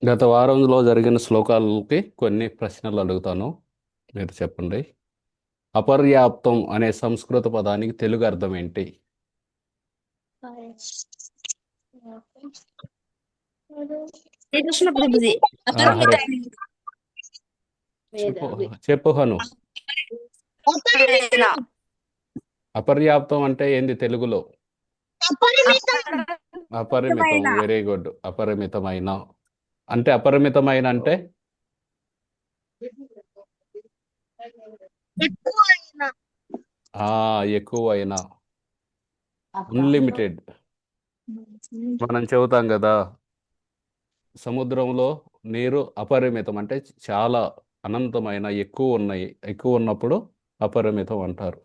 గత వారంలో జరిగిన శ్లోకాలకి కొన్ని ప్రశ్నలు అడుగుతాను. మీరు చెప్పండి. అపర్యాప్తం అనే సంస్కృత పదానికి తెలుగు అర్థం ఏంటి? శ్రీకృష్ణ ప్రభుజీ హరే అపరిమితమైన చెప్పు చెప్పు హను. అపర్యాప్తం అంటే ఏంది తెలుగులో? అపరిమితం. Very good. అపరిమితమైన అంటే అపరిమితమైన అంటే ఎక్కువైనా, అన్లిమిటెడ్. మనం చెబుతాం కదా, సముద్రంలో నీరు అపరిమితం అంటే చాలా అనంతమైన ఎక్కువ ఉన్నప్పుడు అపరిమితం అంటారు.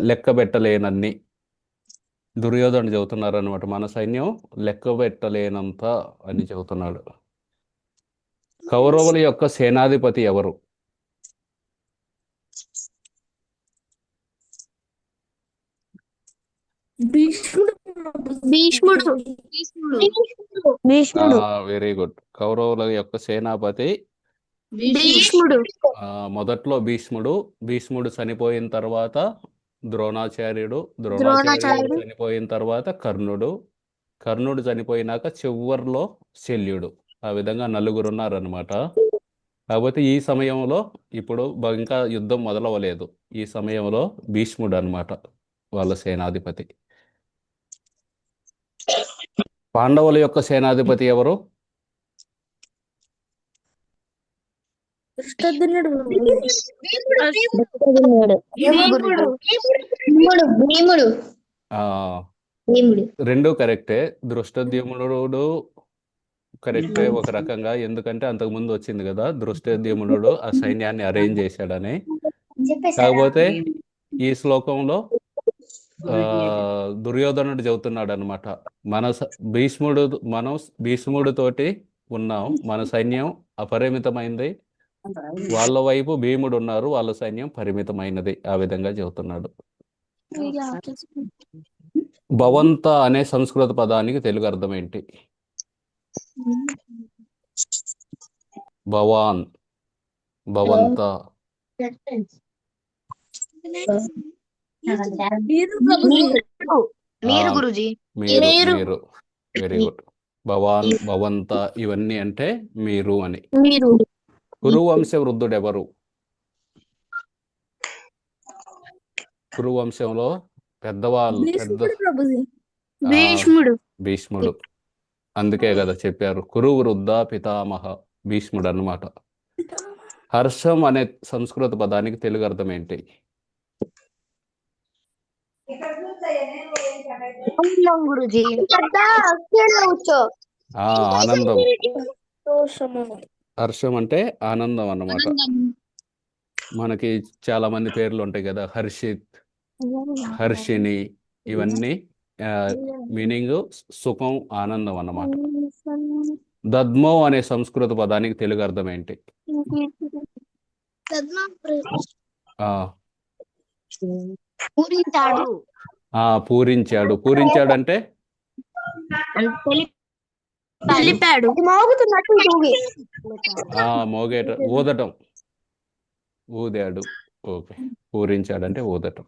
లెక్క పెట్టలేనన్ని. దుర్యోధనుడు చెబుతున్నారు అనమాట, మన సైన్యం లెక్క పెట్టలేనంత అని చెబుతున్నాడు. కౌరవుల యొక్క సేనాధిపతి ఎవరు? భీష్ముడు భీష్ముడు వెరీ గుడ్. కౌరవుల యొక్క సేనాపతి భీష్ముడు మొదట్లో భీష్ముడు చనిపోయిన తర్వాత ద్రోణాచార్యుడు ద్రోణాచార్యుడు చనిపోయిన తర్వాత కర్ణుడు చనిపోయినాక చివర్లో శల్యుడు. ఆ విధంగా నలుగురు ఉన్నారనమాట. కాకపోతే ఈ సమయంలో ఇప్పుడు ఇంకా యుద్ధం మొదలవ్వలేదు. ఈ సమయంలో భీష్ముడు అనమాట వాళ్ళ సేనాధిపతి. పాండవుల యొక్క సేనాధిపతి ఎవరు? దృష్టద్యుమ్నుడు ఆ, రెండు కరెక్టే. దృష్టద్యుమ్నుడు కరెక్టే ఒక రకంగా, ఎందుకంటే అంతకుముందు వచ్చింది కదా, దృష్టద్యుమ్నుడు ఆ సైన్యాన్ని అరేంజ్ చేశాడని. కాకపోతే ఈ శ్లోకంలో దుర్యోధనుడు చెబుతున్నాడు అనమాట, మనం భీష్ముడితోటి ఉన్నాం, మన సైన్యం అపరిమితమైంది, వాళ్ళ వైపు భీముడు ఉన్నారు, వాళ్ళ సైన్యం పరిమితమైనది. ఆ విధంగా చెబుతున్నాడు. భవంత అనే సంస్కృత పదానికి తెలుగు అర్థం ఏంటి? భవాన్, భవంత. మీరు గురుజీ మీరు. Very good. భవాన్, భవంత ఇవన్నీ అంటే మీరు అని. కురువంశ వృద్ధుడు ఎవరు? కురువంశంలో భీష్ముడు. అందుకే కదా చెప్పారు, కురు వృద్ధ పితామహ భీష్ముడు అన్నమాట. హర్షం అనే సంస్కృత పదానికి తెలుగు అర్థం ఏంటి? ఆనందం. హర్షం అంటే ఆనందం అన్నమాట. మనకి చాలా మంది పేర్లు ఉంటాయి కదా, హర్షిత్, హర్షిని, ఇవన్నీ మీనింగ్ సుఖం, ఆనందం అన్నమాట. దద్మో అనే సంస్కృత పదానికి తెలుగు అర్థం ఏంటి? పూరించాడు అంటే ఊదటం. ఊదాడు. ఓకే. పూరించాడంటే ఊదటం.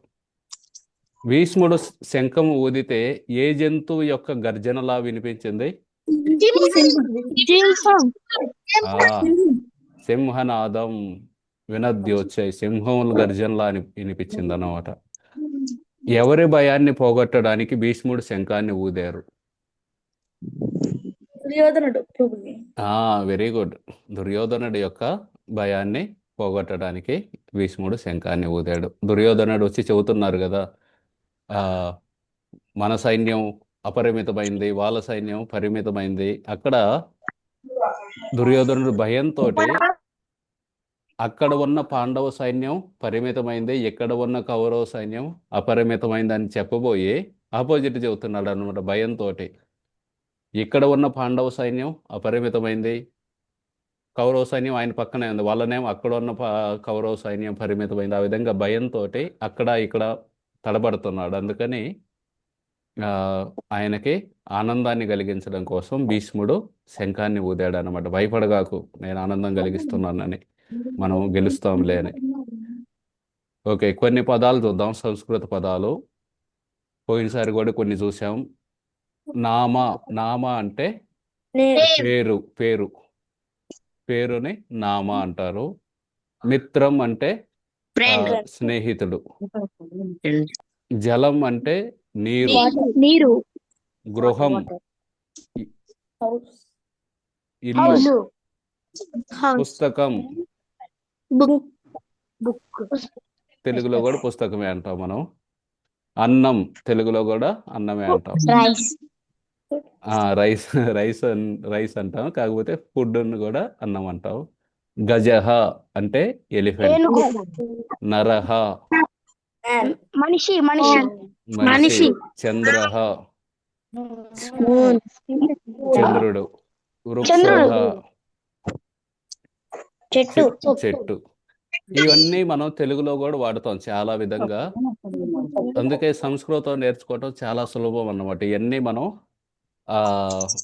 భీష్ముడు శంఖం ఊదితే ఏ జంతువు యొక్క గర్జనలా వినిపించింది? సింహనాదం. వినద్యోచ్చై, సింహం గర్జనలా వినిపించింది అన్నమాట. ఎవరి భయాన్ని పోగొట్టడానికి భీష్ముడు శంఖాన్ని ఊదారు? Very good. దుర్యోధనుడి యొక్క భయాన్ని పోగొట్టడానికి భీష్ముడు శంఖాన్ని ఊదాడు. దుర్యోధనుడు వచ్చి చెబుతున్నారు కదా, మన సైన్యం అపరిమితమైంది, వాళ్ళ సైన్యం పరిమితమైంది. అక్కడ దుర్యోధనుడు భయంతో అక్కడ ఉన్న పాండవ సైన్యం పరిమితమైంది, ఇక్కడ ఉన్న కౌరవ సైన్యం అపరిమితమైంది అని చెప్పబోయి ఆపోజిట్ చెబుతున్నాడు అనమాట. భయంతో ఇక్కడ ఉన్న పాండవ సైన్యం అపరిమితమైంది, కౌరవ సైన్యం ఆయన పక్కనే ఉంది, వాళ్ళనేమో అక్కడ ఉన్న కౌరవ సైన్యం పరిమితమైంది. ఆ విధంగా భయంతో అక్కడ ఇక్కడ తడబడుతున్నాడు. అందుకని ఆ, ఆయనకి ఆనందాన్ని కలిగించడం కోసం భీష్ముడు శంఖాన్ని ఊదాడు అనమాట. భయపడగాకు, నేను ఆనందం కలిగిస్తున్నానని, మనం గెలుస్తాంలే అని. ఓకే, కొన్ని పదాలు చూద్దాం, సంస్కృత పదాలు. పోయినసారి కూడా కొన్ని చూసాం. నామ, నామ అంటే పేరు, పేరు, పేరుని నామ అంటారు. మిత్రం అంటే స్నేహితుడు. జలం అంటే నీరు. నీరు. గృహం, ఇల్లు. పుస్తకం, బుక్. తెలుగులో కూడా పుస్తకమే అంటాం మనం. అన్నం, తెలుగులో కూడా అన్నమే అంటాం. రైస్. రైస్, రైస్ అంటాం, కాకపోతే ఫుడ్ కూడా అన్నం అంటాం. గజహ అంటే ఎలిఫెంట్. నరహ మనిషి. మనిషి. చంద్రహ చంద్రుడు. వృక్షః చెట్టు. ఇవన్నీ మనం తెలుగులో కూడా వాడతాం చాలా విధంగా. అందుకే సంస్కృతం నేర్చుకోవటం చాలా సులభం అన్నమాట. ఇవన్నీ మనం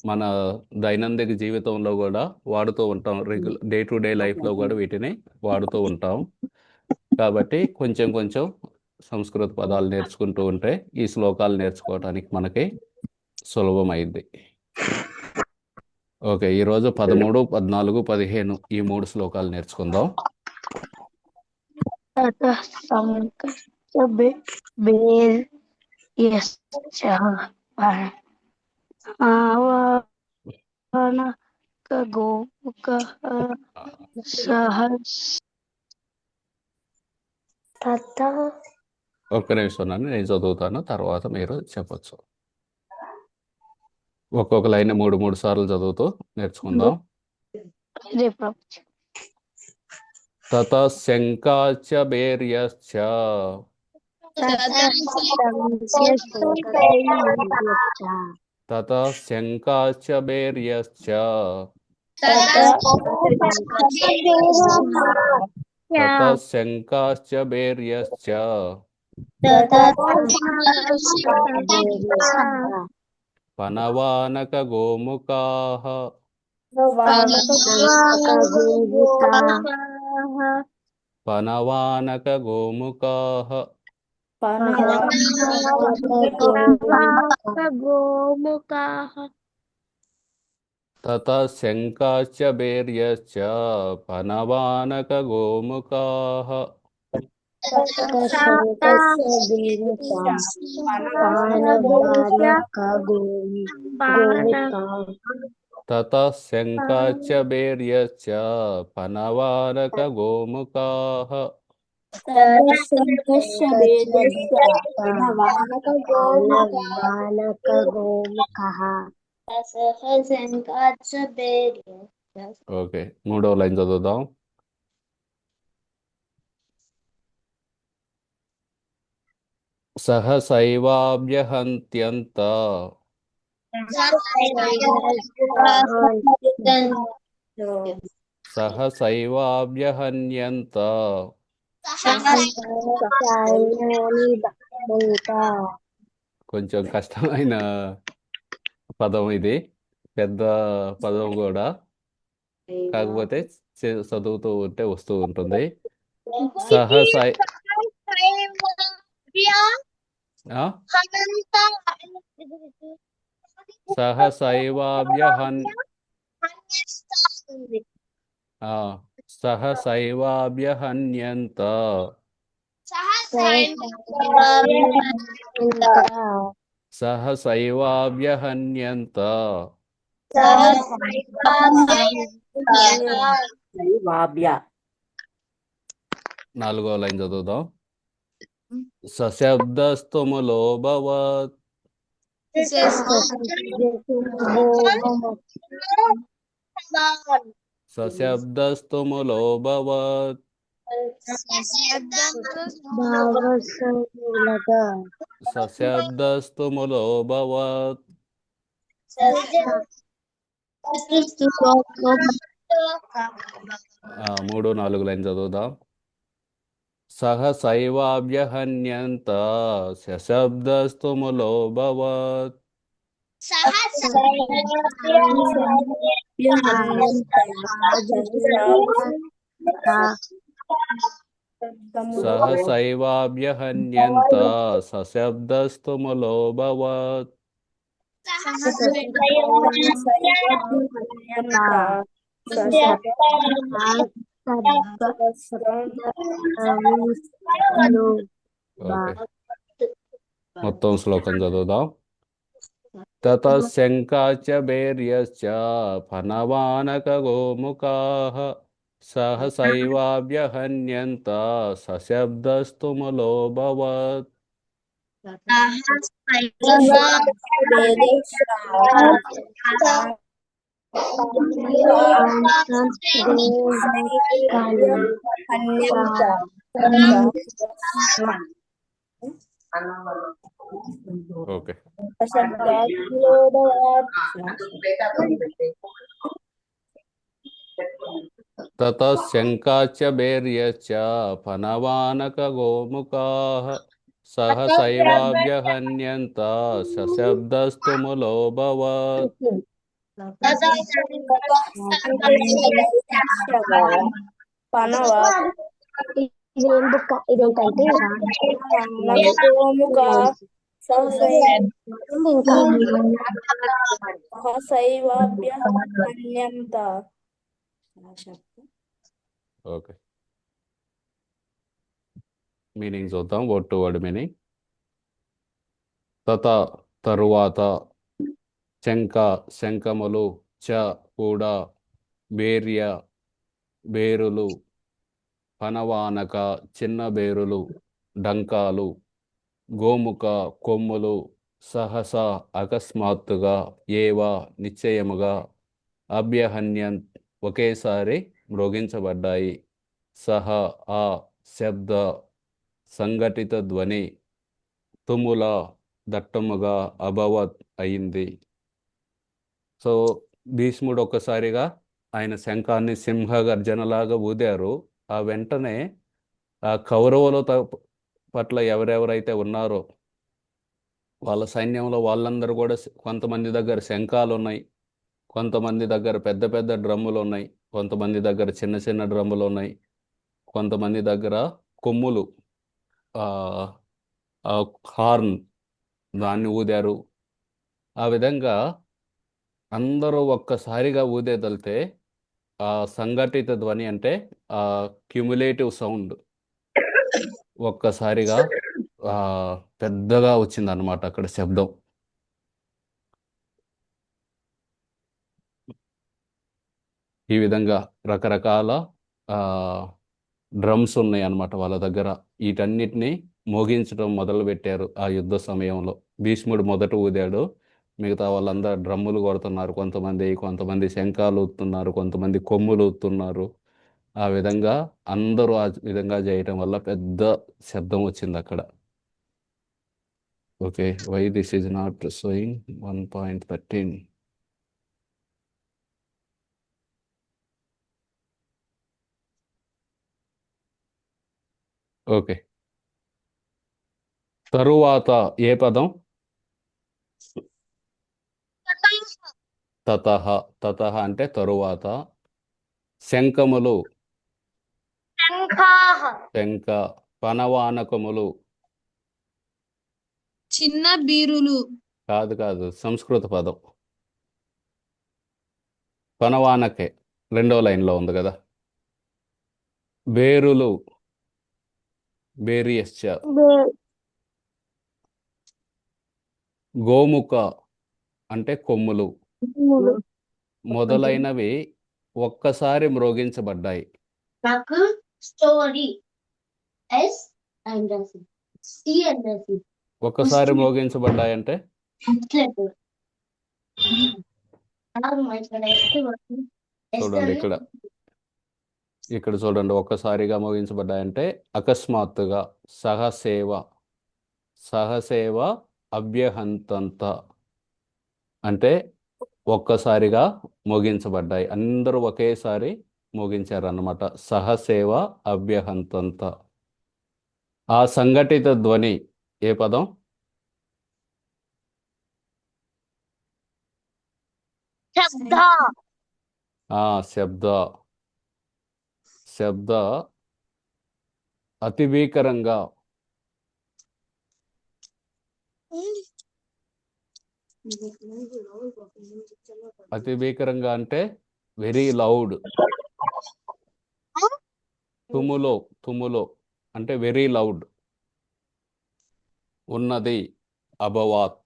మన దైనందిక జీవితంలో కూడా వాడుతూ ఉంటాం. డే టు డే లైఫ్లో కూడా వీటిని వాడుతూ ఉంటాం. కాబట్టి కొంచెం కొంచెం సంస్కృత పదాలు నేర్చుకుంటూ ఉంటే ఈ శ్లోకాలు నేర్చుకోవటానికి మనకి సులభమైంది. ఓకే, ఈరోజు 13, 14, 15 ఈ 3 శ్లోకాలు నేర్చుకుందాం. ఒక్క నిమిషం నేను చదువుతాను, తర్వాత మీరు చెప్పచ్చు. ఒక్కొక్క లైన్ 3 సార్లు చదువుతూ నేర్చుకుందాం. తత శంకాచ బేర్యశ్చ తత శంకాచ బేర్యశ్చ తత శంకాశ్చ బేర్యశ్చ పనవానక గోముఖాః పనవానక గోముఖాః తత శంకాశ్చ బేర్యశ్చ పనవానక గోముఖాః తత శంకాశ్చ బేర్యశ్చ పనవానక గోముఖాః ఓకే, 3వ లైన్ చదువుదాం. సహసైవాభ్యహంత్యంత సహసైవాభ్యహన్యంత కొంచెం కష్టమైన పదం ఇది, పెద్ద పదం కూడా, కాకపోతే చదువుతూ ఉంటే వస్తూ ఉంటుంది. సహసై సహసైవాభ్యహన్యంత సహసైవాభ్యహన్యంత 4వ లైన్ చదువుదాం. సశబ్దస్తుములోభవత్ సశబ్దస్తుములోభవత్ సశబ్దస్తుములోభవత్ 3, 4 లైన్ చదువుదాం. సహసైవాభ్యహన్యంత సశబ్దస్తుములోభవత్. సహసైవాభ్యహన్యంత సశబ్దస్తుములోభవత్. ఓకే, మొత్తం శ్లోకం చదువుదాం. తతశంకాచ భైర్యశ్చ ఫనవానక గోముఖాః సహసైవాభ్యహన్యంత సశబ్దస్తుములోభవత్. ఓకే, తతశంకాచ భైర్యశ్చ ఫనవానక గోముఖాః సహసైవాభ్యహన్యంత సశబ్దస్తుములోభవత్. ఇది ఎందుకు ఇదేంటంటే ఓకే, మీనింగ్ చూద్దాం, వర్డ్ టు వర్డ్ మీనింగ్. తత తరువాత, శంక శంఖములు, చ కూడా, బేర్య బేరులు, పనవానక చిన్న బేరులు, డంకాలు, గోముఖ కొమ్ములు, సహస అకస్మాత్తుగా, ఏవ నిశ్చయముగా, అభ్యహన్యన్ ఒకేసారి మ్రోగించబడ్డాయి, సహ ఆ శబ్ద సంఘటిత ధ్వని, తుముల దట్టముగా, అభవత్ అయింది. సో భీష్ముడు ఒక్కసారిగా ఆయన శంఖాన్ని సింహగర్జనలాగా ఊదారు. ఆ వెంటనే ఆ కౌరవుల పట్ల ఎవరెవరైతే ఉన్నారో వాళ్ళ సైన్యంలో వాళ్ళందరూ కూడా, కొంతమంది దగ్గర శంఖాలు ఉన్నాయి, కొంతమంది దగ్గర పెద్ద పెద్ద డ్రమ్ములు ఉన్నాయి, కొంతమంది దగ్గర చిన్న చిన్న డ్రమ్ములు ఉన్నాయి, కొంతమంది దగ్గర కొమ్ములు, హార్న్ దాన్ని ఊదారు. ఆ విధంగా అందరూ ఒక్కసారిగా ఊదేదలితే ఆ సంఘటిత ధ్వని అంటే ఆ క్యుములేటివ్ సౌండ్ ఒక్కసారిగా పెద్దగా వచ్చిందన్నమాట అక్కడ శబ్దం. ఈ విధంగా రకరకాల డ్రమ్స్ ఉన్నాయి అన్నమాట వాళ్ళ దగ్గర. వీటన్నిటిని మోగించడం మొదలుపెట్టారు ఆ యుద్ధ సమయంలో. భీష్ముడు మొదట ఊదాడు, మిగతా వాళ్ళందరూ డ్రమ్ములు కొడుతున్నారు, కొంతమంది శంఖాలు ఊతున్నారు, కొంతమంది కొమ్ములు ఊతున్నారు. ఆ విధంగా అందరూ ఆ విధంగా చేయటం వల్ల పెద్ద శబ్దం వచ్చింది అక్కడ. Okay, why this is not showing 1.13. Okay, తరువాత ఏ పదం? తతహ. తతహ అంటే తరువాత. శంఖములు, శంఖ. పనవానకములు, చిన్న బీరులు. కాదు కాదు, సంస్కృత పదం. పనవానకే రెండో లైన్లో ఉంది కదా. బేరులు, బేరియశ్చ. గోముఖ అంటే కొమ్ములు మొదలైనవి ఒక్కసారి మ్రోగించబడ్డాయి. నాకు స్టోరీ ఎస్ అండ్ సి అండ్ ఒక్కసారి మ్రోగించబడ్డాయంటే చూడండి ఇక్కడ, ఇక్కడ చూడండి, ఒక్కసారిగా మోగించబడ్డాయంటే అకస్మాత్తుగా. సహసేవ, సహసేవ అభ్యహంతంత అంటే ఒక్కసారిగా మోగించబడ్డాయి, అందరూ ఒకేసారి మోగించారన్నమాట. సహసేవ అభ్యహంతంత. ఆ సంఘటిత ధ్వని ఏ పదం? శబ్ద శబ్ద. శబ్ద అతి భీకరంగా. అతి భీకరంగా అంటే వెరీ లౌడ్. తుములో. తుములో అంటే వెరీ లౌడ్. ఉన్నది అబవాత్.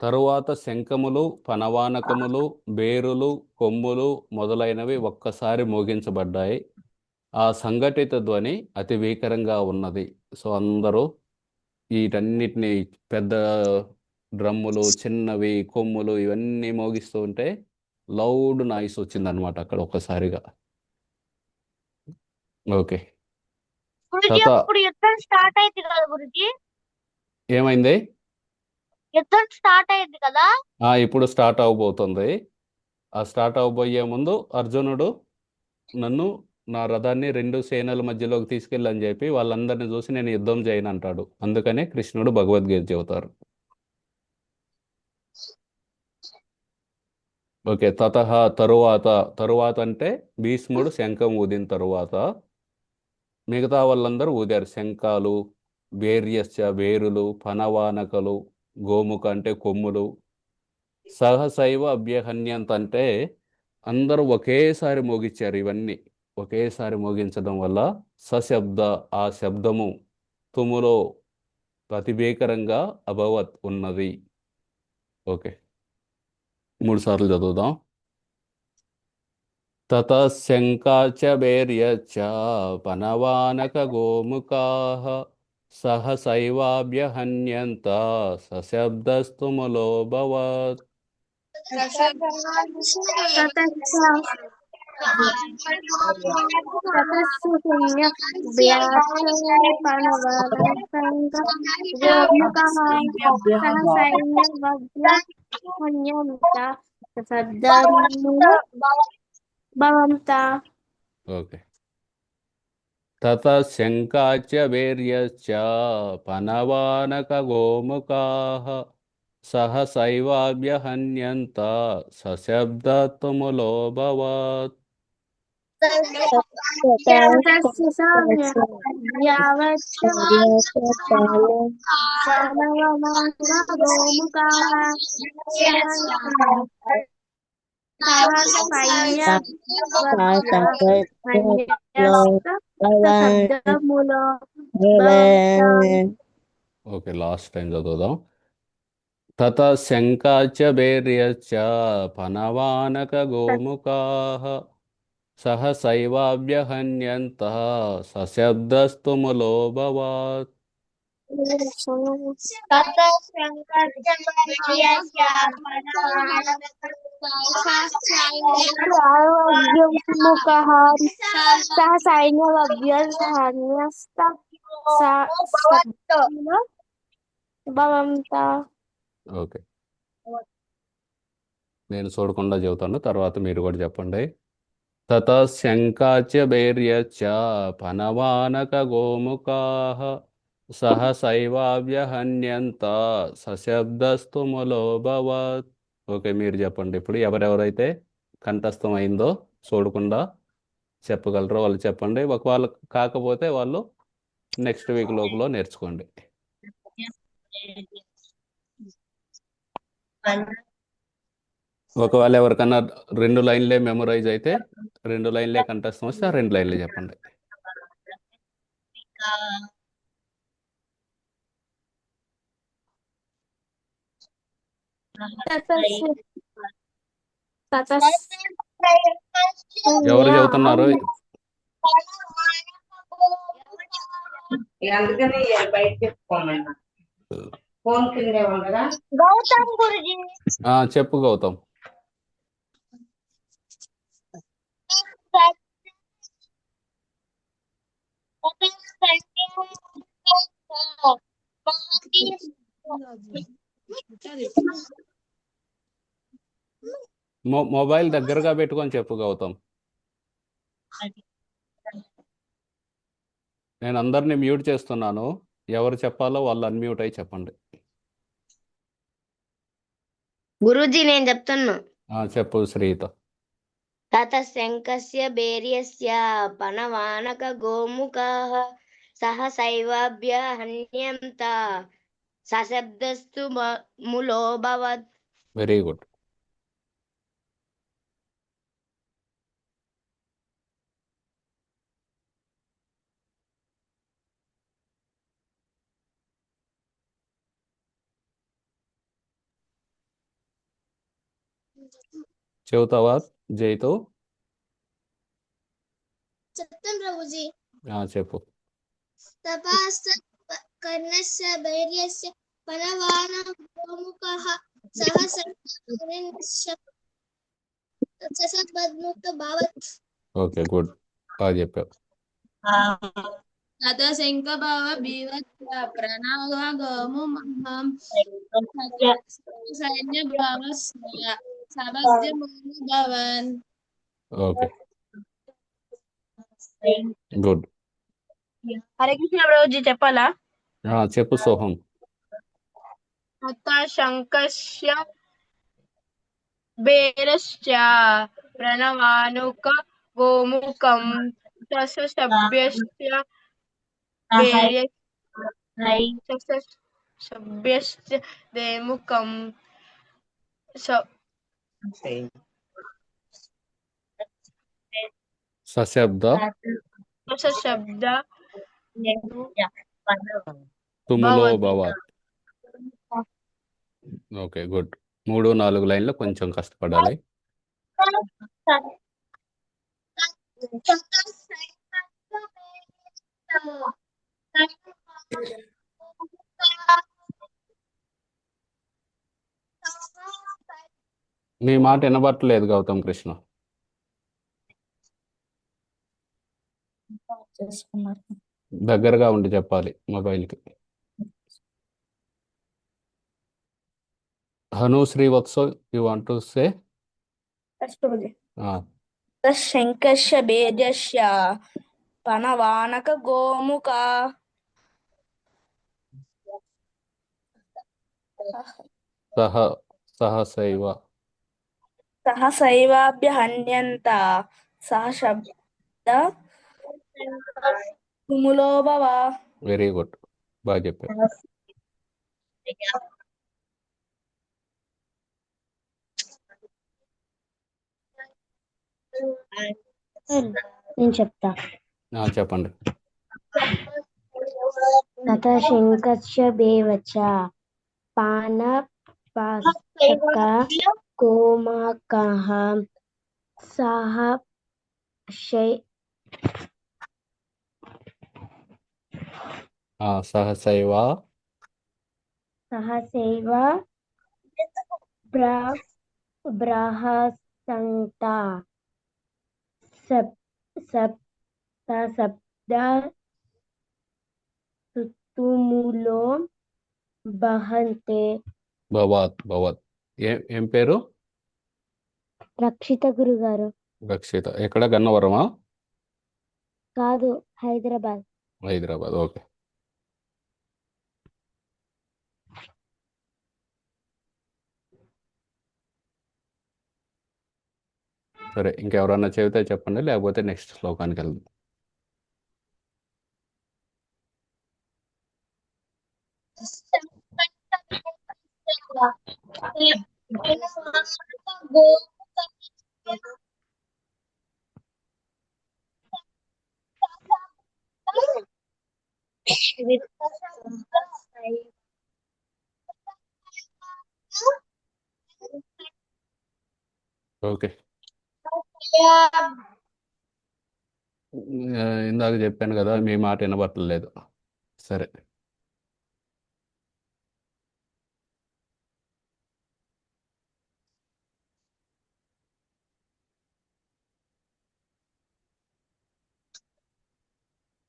తరువాత శంఖములు, పనవానకములు, బేరులు, కొమ్ములు మొదలైనవి ఒక్కసారి మోగించబడ్డాయి. ఆ సంఘటిత ధ్వని అతి భీకరంగా ఉన్నది. సో అందరూ వీటన్నిటిని పెద్ద డ్రమ్ములు, చిన్నవి, కొమ్ములు ఇవన్నీ మోగిస్తూ ఉంటే లౌడ్ నాయిస్ వచ్చిందనమాట అక్కడ ఒక్కసారిగా. ఓకే. గురుజీ తత ఇప్పుడు యుద్ధం స్టార్ట్ అయింది కదా గురుజీ, ఏమైంది? యుద్ధం స్టార్ట్ అయింది కదా. ఇప్పుడు స్టార్ట్ అవబోతుంది. ఆ స్టార్ట్ అవబోయే ముందు అర్జునుడు నన్ను నా రథాన్ని 2 సేనల మధ్యలోకి తీసుకెళ్ళని చెప్పి వాళ్ళందరినీ చూసి నేను యుద్ధం చేయను అంటాడు. అందుకనే కృష్ణుడు భగవద్గీత చెబుతారు. ఓకే. తతహ తరువాత. తరువాత అంటే భీష్ముడు శంఖం ఊదిన తరువాత మిగతా వాళ్ళందరూ ఊదారు శంఖాలు. వేర్యస్య వేరులు, పనవానకలు, గోముఖ అంటే కొమ్ములు, సహసైవ అభ్యహన్యంత అంటే అందరూ ఒకేసారి మోగించారు. ఇవన్నీ ఒకేసారి మోగించడం వల్ల సశబ్ద ఆ శబ్దము తుములో అతి భీకరంగా అభవత్ ఉన్నది. ఓకే. 3 సార్లు చదువుదాం. తతః శంఖాశ్చ భైర్యశ్చ పనవానక గోముఖాః సహసైవాభ్యహన్యంత సశబ్దస్తుములోऽభవత్. ఓకే. తతః శంఖాశ్చ భైర్యశ్చ పనవానక గోముఖాః సహసైవాభ్యహన్యంత సశబ్దస్తుములోऽభవత్. ఓకే. లాస్ట్ టైం చదువుదాం. తతః శంఖాశ్చ భైర్యశ్చ పనవానక గోముఖాః సహసైవాభ్యహన్యంత సశబ్దస్తుములోऽభవత్. సహ సైన్యవ్యస్త భవంత. ఓకే. నేను చూడకుండా చెబుతాను, తర్వాత మీరు కూడా చెప్పండి. తతః శంఖాశ్చ భైర్యశ్చ పనవానక గోముఖాః సహసైవాభ్యహన్యంత సశబ్దస్తుములోऽభవత్. ఓకే. మీరు చెప్పండి ఇప్పుడు. ఎవరెవరైతే కంఠస్థం అయిందో చూడకుండా చెప్పగలరో వాళ్ళు చెప్పండి. ఒకవేళ కాకపోతే వాళ్ళు నెక్స్ట్ వీక్ లోపల నేర్చుకోండి. ఒకవేళ ఎవరికన్నా 2 లైన్లే మెమరైజ్ అయితే 2 లైన్లే కంఠస్థం వస్తే ఆ 2 లైన్లే చెప్పండి. ఎవరు చెబుతున్నారు? అందుకని బయట చెప్పుకోమన్నా ఫోన్ కిందే ఉండగా. గౌతమ్ గురుజీ. చెప్పు గౌతమ్. మొబైల్ దగ్గరగా పెట్టుకొని చెప్పు గౌతమ్. నేను అందరినీ మ్యూట్ చేస్తున్నాను. ఎవరు చెప్పాలో వాళ్ళు అన్మ్యూట్ అయి చెప్పండి. గురూజీ నేను చెప్తున్నా. చెప్పు శ్రీత. తత శంకస్య బేర్యస్య పనవానక గోముఖాః సహసైవాభ్య హన్యంత సశబ్దస్తు ములోభవత్. Very good. చెబుతావా జైతో? చెప్తాను ప్రభుజీ. చెప్పు. తపాస్త కర్ణస్య బైర్యస్య పనవాన గోముఖః సహసద్ముక్త భవత్. Okay, good. బాగా చెప్పావు. తత శంఖభవ బీవత్య ప్రణవ గోముమహం సైన్య భవస్య సభస్యమును భవన్. Okay, good. హరే కృష్ణ ప్రభుజీ చెప్పాలా? చెప్పు సోహం. తత శంకస్య బేరశ్చ ప్రణవానుక గోముఖం సభ్యస్య సభ్యస్య దేముఖం సశబ్ద శబ్ద తుములో భవత్. Okay, good. 3-4 లైన్లు కొంచెం కష్టపడాలి. నీ మాట వినబట్టలేదు గౌతమ్ కృష్ణ. దగ్గరగా ఉండి చెప్పాలి మొబైల్కి. Hanu Srivatsa, you want to say? శంకర్ష బేజస్య పనవానక గోముఖ సహసైవ సహసైవాభ్య హన్యంత సహశబ్ద తుములోభవ. వెరీ గుడ్, బాగా చెప్పారు. నేను చెప్తా. చెప్పండి. తత శంకస్య బేవచ పానపాస్తక గోమకః సహసైవ బ్రహసంత సప్త తుములో బహంతే. భవత్. ఏం పేరు? రక్షిత గురుగారు. రక్షిత. ఎక్కడ? గన్నవరమా? కాదు, హైదరాబాద్. ఓకే. సరే, ఇంకెవరన్నా చెబితే చెప్పండి, లేకపోతే నెక్స్ట్ శ్లోకానికి వెళ్దాం. ఓకే, ఇందాక చెప్పాను కదా, మీ మాట వినబట్టలేదు. సరే,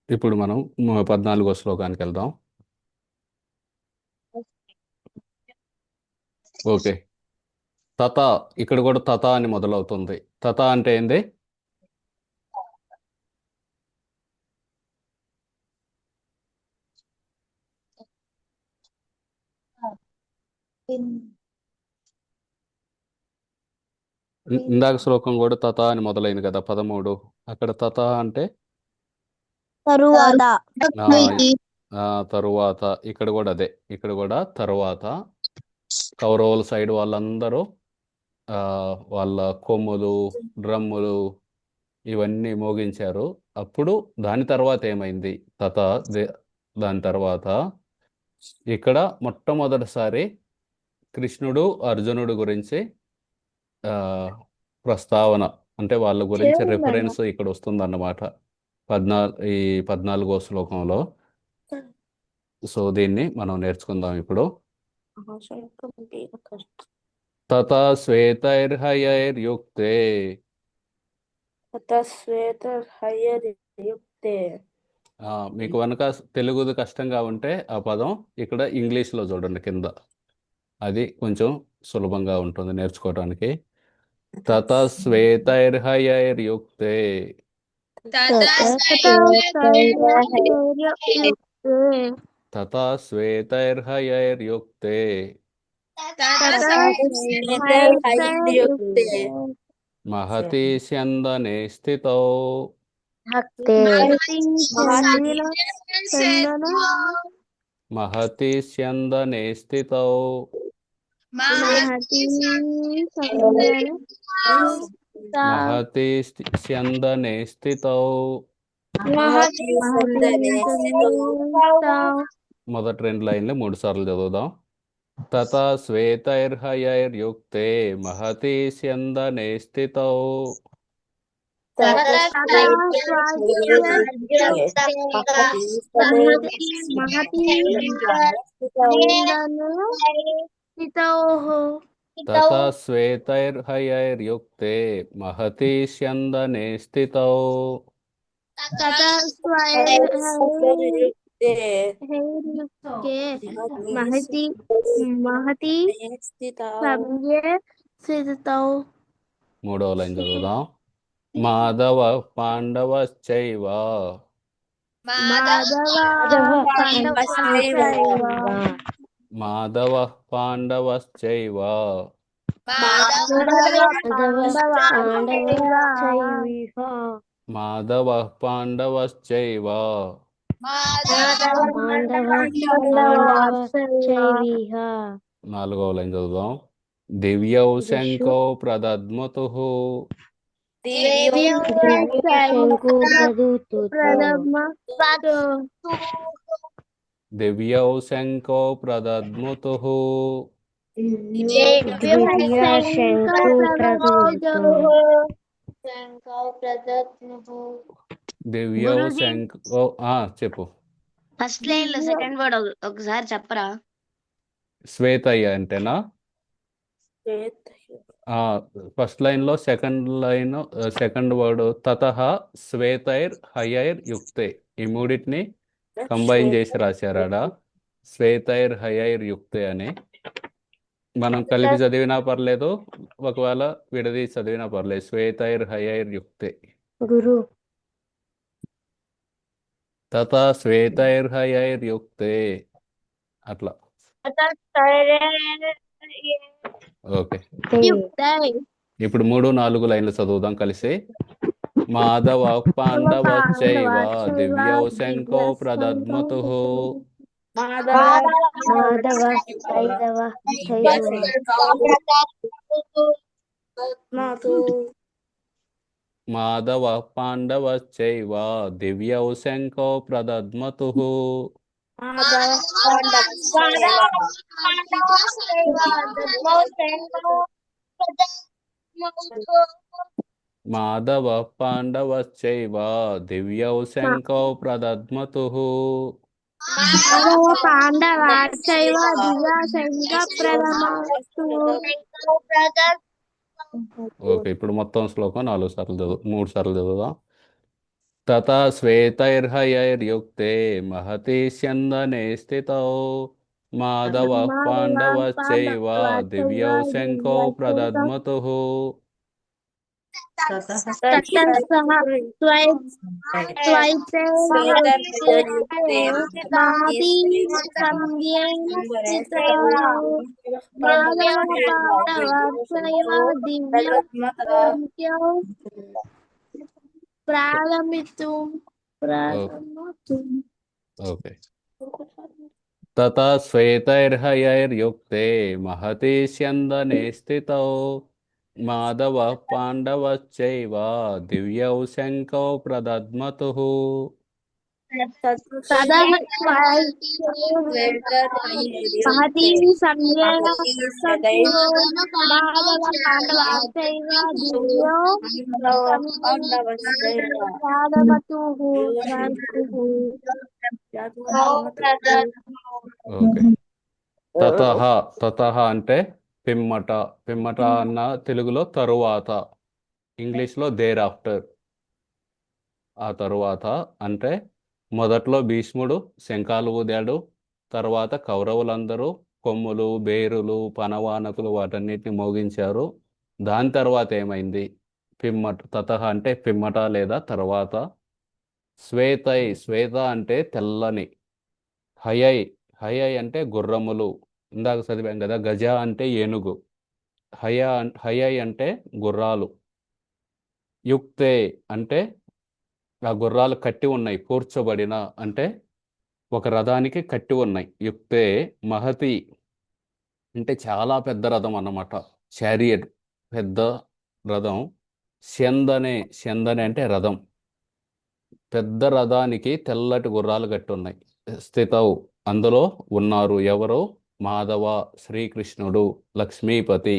ఇప్పుడు మనం 14వ శ్లోకానికి వెళ్దాం. ఓకే. తత, ఇక్కడ కూడా తత అని మొదలవుతుంది. తత అంటే ఏంది? ఇందాక శ్లోకం కూడా తత అని మొదలైంది కదా 13. అక్కడ తత అంటే తరువాత తరువాత. ఇక్కడ కూడా అదే, ఇక్కడ కూడా తరువాత కౌరవుల సైడ్ వాళ్ళందరూ వాళ్ళ కొమ్ములు, డ్రమ్ములు ఇవన్నీ మోగించారు. అప్పుడు దాని తర్వాత ఏమైంది దాని తర్వాత ఇక్కడ మొట్టమొదటిసారి కృష్ణుడు అర్జునుడు గురించి ప్రస్తావన, అంటే వాళ్ళ గురించి రెఫరెన్స్ ఇక్కడ వస్తుందన్నమాట ఈ 14వ శ్లోకంలో. సో దీన్ని మనం నేర్చుకుందాం ఇప్పుడు. తథా శ్వేతైర్హయైర్యుక్తే మీకు కనుక తెలుగుది కష్టంగా ఉంటే ఆ పదం ఇక్కడ ఇంగ్లీష్లో చూడండి కింద, అది కొంచెం సులభంగా ఉంటుంది నేర్చుకోవడానికి. తథా శ్వేతైర్హయైర్యుక్తే తథా శ్వేతైర్హయైర్యుక్తే మహతి స్యందనే స్థితౌ మహతి స్యందనే స్థితౌ మహతి స్యందనే స్థితౌ. మొదటి 2 లైన్లు 3 సార్లు చదువుదాం. తథా శ్వేతైర్హయైర్యుక్తే మహతి స్యందనే స్థితౌ తథా శ్వేతైర్హయైర్యుక్తే మహతి స్యందనే స్థితౌ. మూడవ లైన్ చదువుదాం. మాధవ పాండవశ్చైవ మాధవ పాండవశ్చైవ మాధవ పాండవశ్చైవ నాలుగవ లైన్ చదువుదాం. దివ్యౌ శంఖో ప్రదద్మతుః దివ్యౌ శంఖో ప్రదద్మతుః దివ్యౌ శంఖో చెప్పు. ఫస్ట్ లైన్ లో సెకండ్ వర్డ్ ఒకసారి చెప్పరా? శ్వేతయ్య అంటేనా? ఫస్ట్ లైన్లో సెకండ్ వర్డ్ తతః శ్వేతైర్ హయైర్ యుక్తే, ఈ మూడింటిని కంబైన్ చేసి రాశారాడ. శ్వేతైర్ హయైర్ యుక్తే అని మనం కలిపి చదివినా పర్లేదు, ఒకవేళ విడదీసి చదివినా పర్లేదు. శ్వేతైర్ హయైర్ యుక్తే. తథా శ్వేతైర్ హయైర్ యుక్తే అట్లా. ఓకే, ఇప్పుడు 3, 4 లైన్లు చదువుదాం కలిసి. మాధవ పాండవశ్చైవ దివ్యౌ శంఖో ప్రదద్మతుః మాధవ పాండవశ్చైవ దివ్యౌ శంఖో ప్రదద్మతుః మాధవ పాండవశ్చైవ దివ్యౌ శంఖో ప్రదద్మతుః. ఓకే, ఇప్పుడు మొత్తం శ్లోకం 3 సార్లు చదువుదాం. తథా శ్వేతైర్హయైర్యుక్తే మహతి స్యందనే స్థితౌ మాధవ పాండవశ్చైవ దివ్యౌ శంఖో ప్రదద్మతుః. ततः ततः सः त्वैतैर्युक्ते महती संज्ञेन स्थितः माधवपाण्डवार्चया दिव्यौ प्रारम्भितुम् ఓకే. తత శ్వేతైర్హయైర్యుక్తే మహతి స్యందనే స్థితౌ మాధవ పాండవశ్చైవ దివ్యౌ శంకౌ ప్రదద్మతుః. तदा महती संज्ञेन माधव पाण्डवाश्चैव दिव्यौ प्रारमतुः ఓకే. తతః తతః అంటే పిమ్మట. పిమ్మట అన్న తెలుగులో తరువాత, ఇంగ్లీష్లో దేర్ ఆఫ్టర్. ఆ తరువాత అంటే మొదట్లో భీష్ముడు శంఖాలు ఊదాడు, తర్వాత కౌరవులందరూ కొమ్ములు, బేరులు, పనవానకులు వాటన్నిటిని మోగించారు. దాని తర్వాత ఏమైంది? పిమ్మట. తతః అంటే పిమ్మట లేదా తర్వాత. శ్వేతై, శ్వేత అంటే తెల్లని. హయై, హయై అంటే గుర్రములు. ఇందాక చదివాం కదా, గజ అంటే ఏనుగు. హయై అంటే గుర్రాలు. యుక్తే అంటే ఆ గుర్రాలు కట్టి ఉన్నాయి, కూర్చోబడిన అంటే ఒక రథానికి కట్టి ఉన్నాయి. యుక్తే మహతి అంటే చాలా పెద్ద రథం అన్నమాట, చారియట్, పెద్ద రథం. స్యందనే, స్యందనే అంటే రథం. పెద్ద రథానికి తెల్లటి గుర్రాలు కట్టి ఉన్నాయి. స్థితౌ అందులో ఉన్నారు. ఎవరు? మాధవ, శ్రీకృష్ణుడు, లక్ష్మీపతి.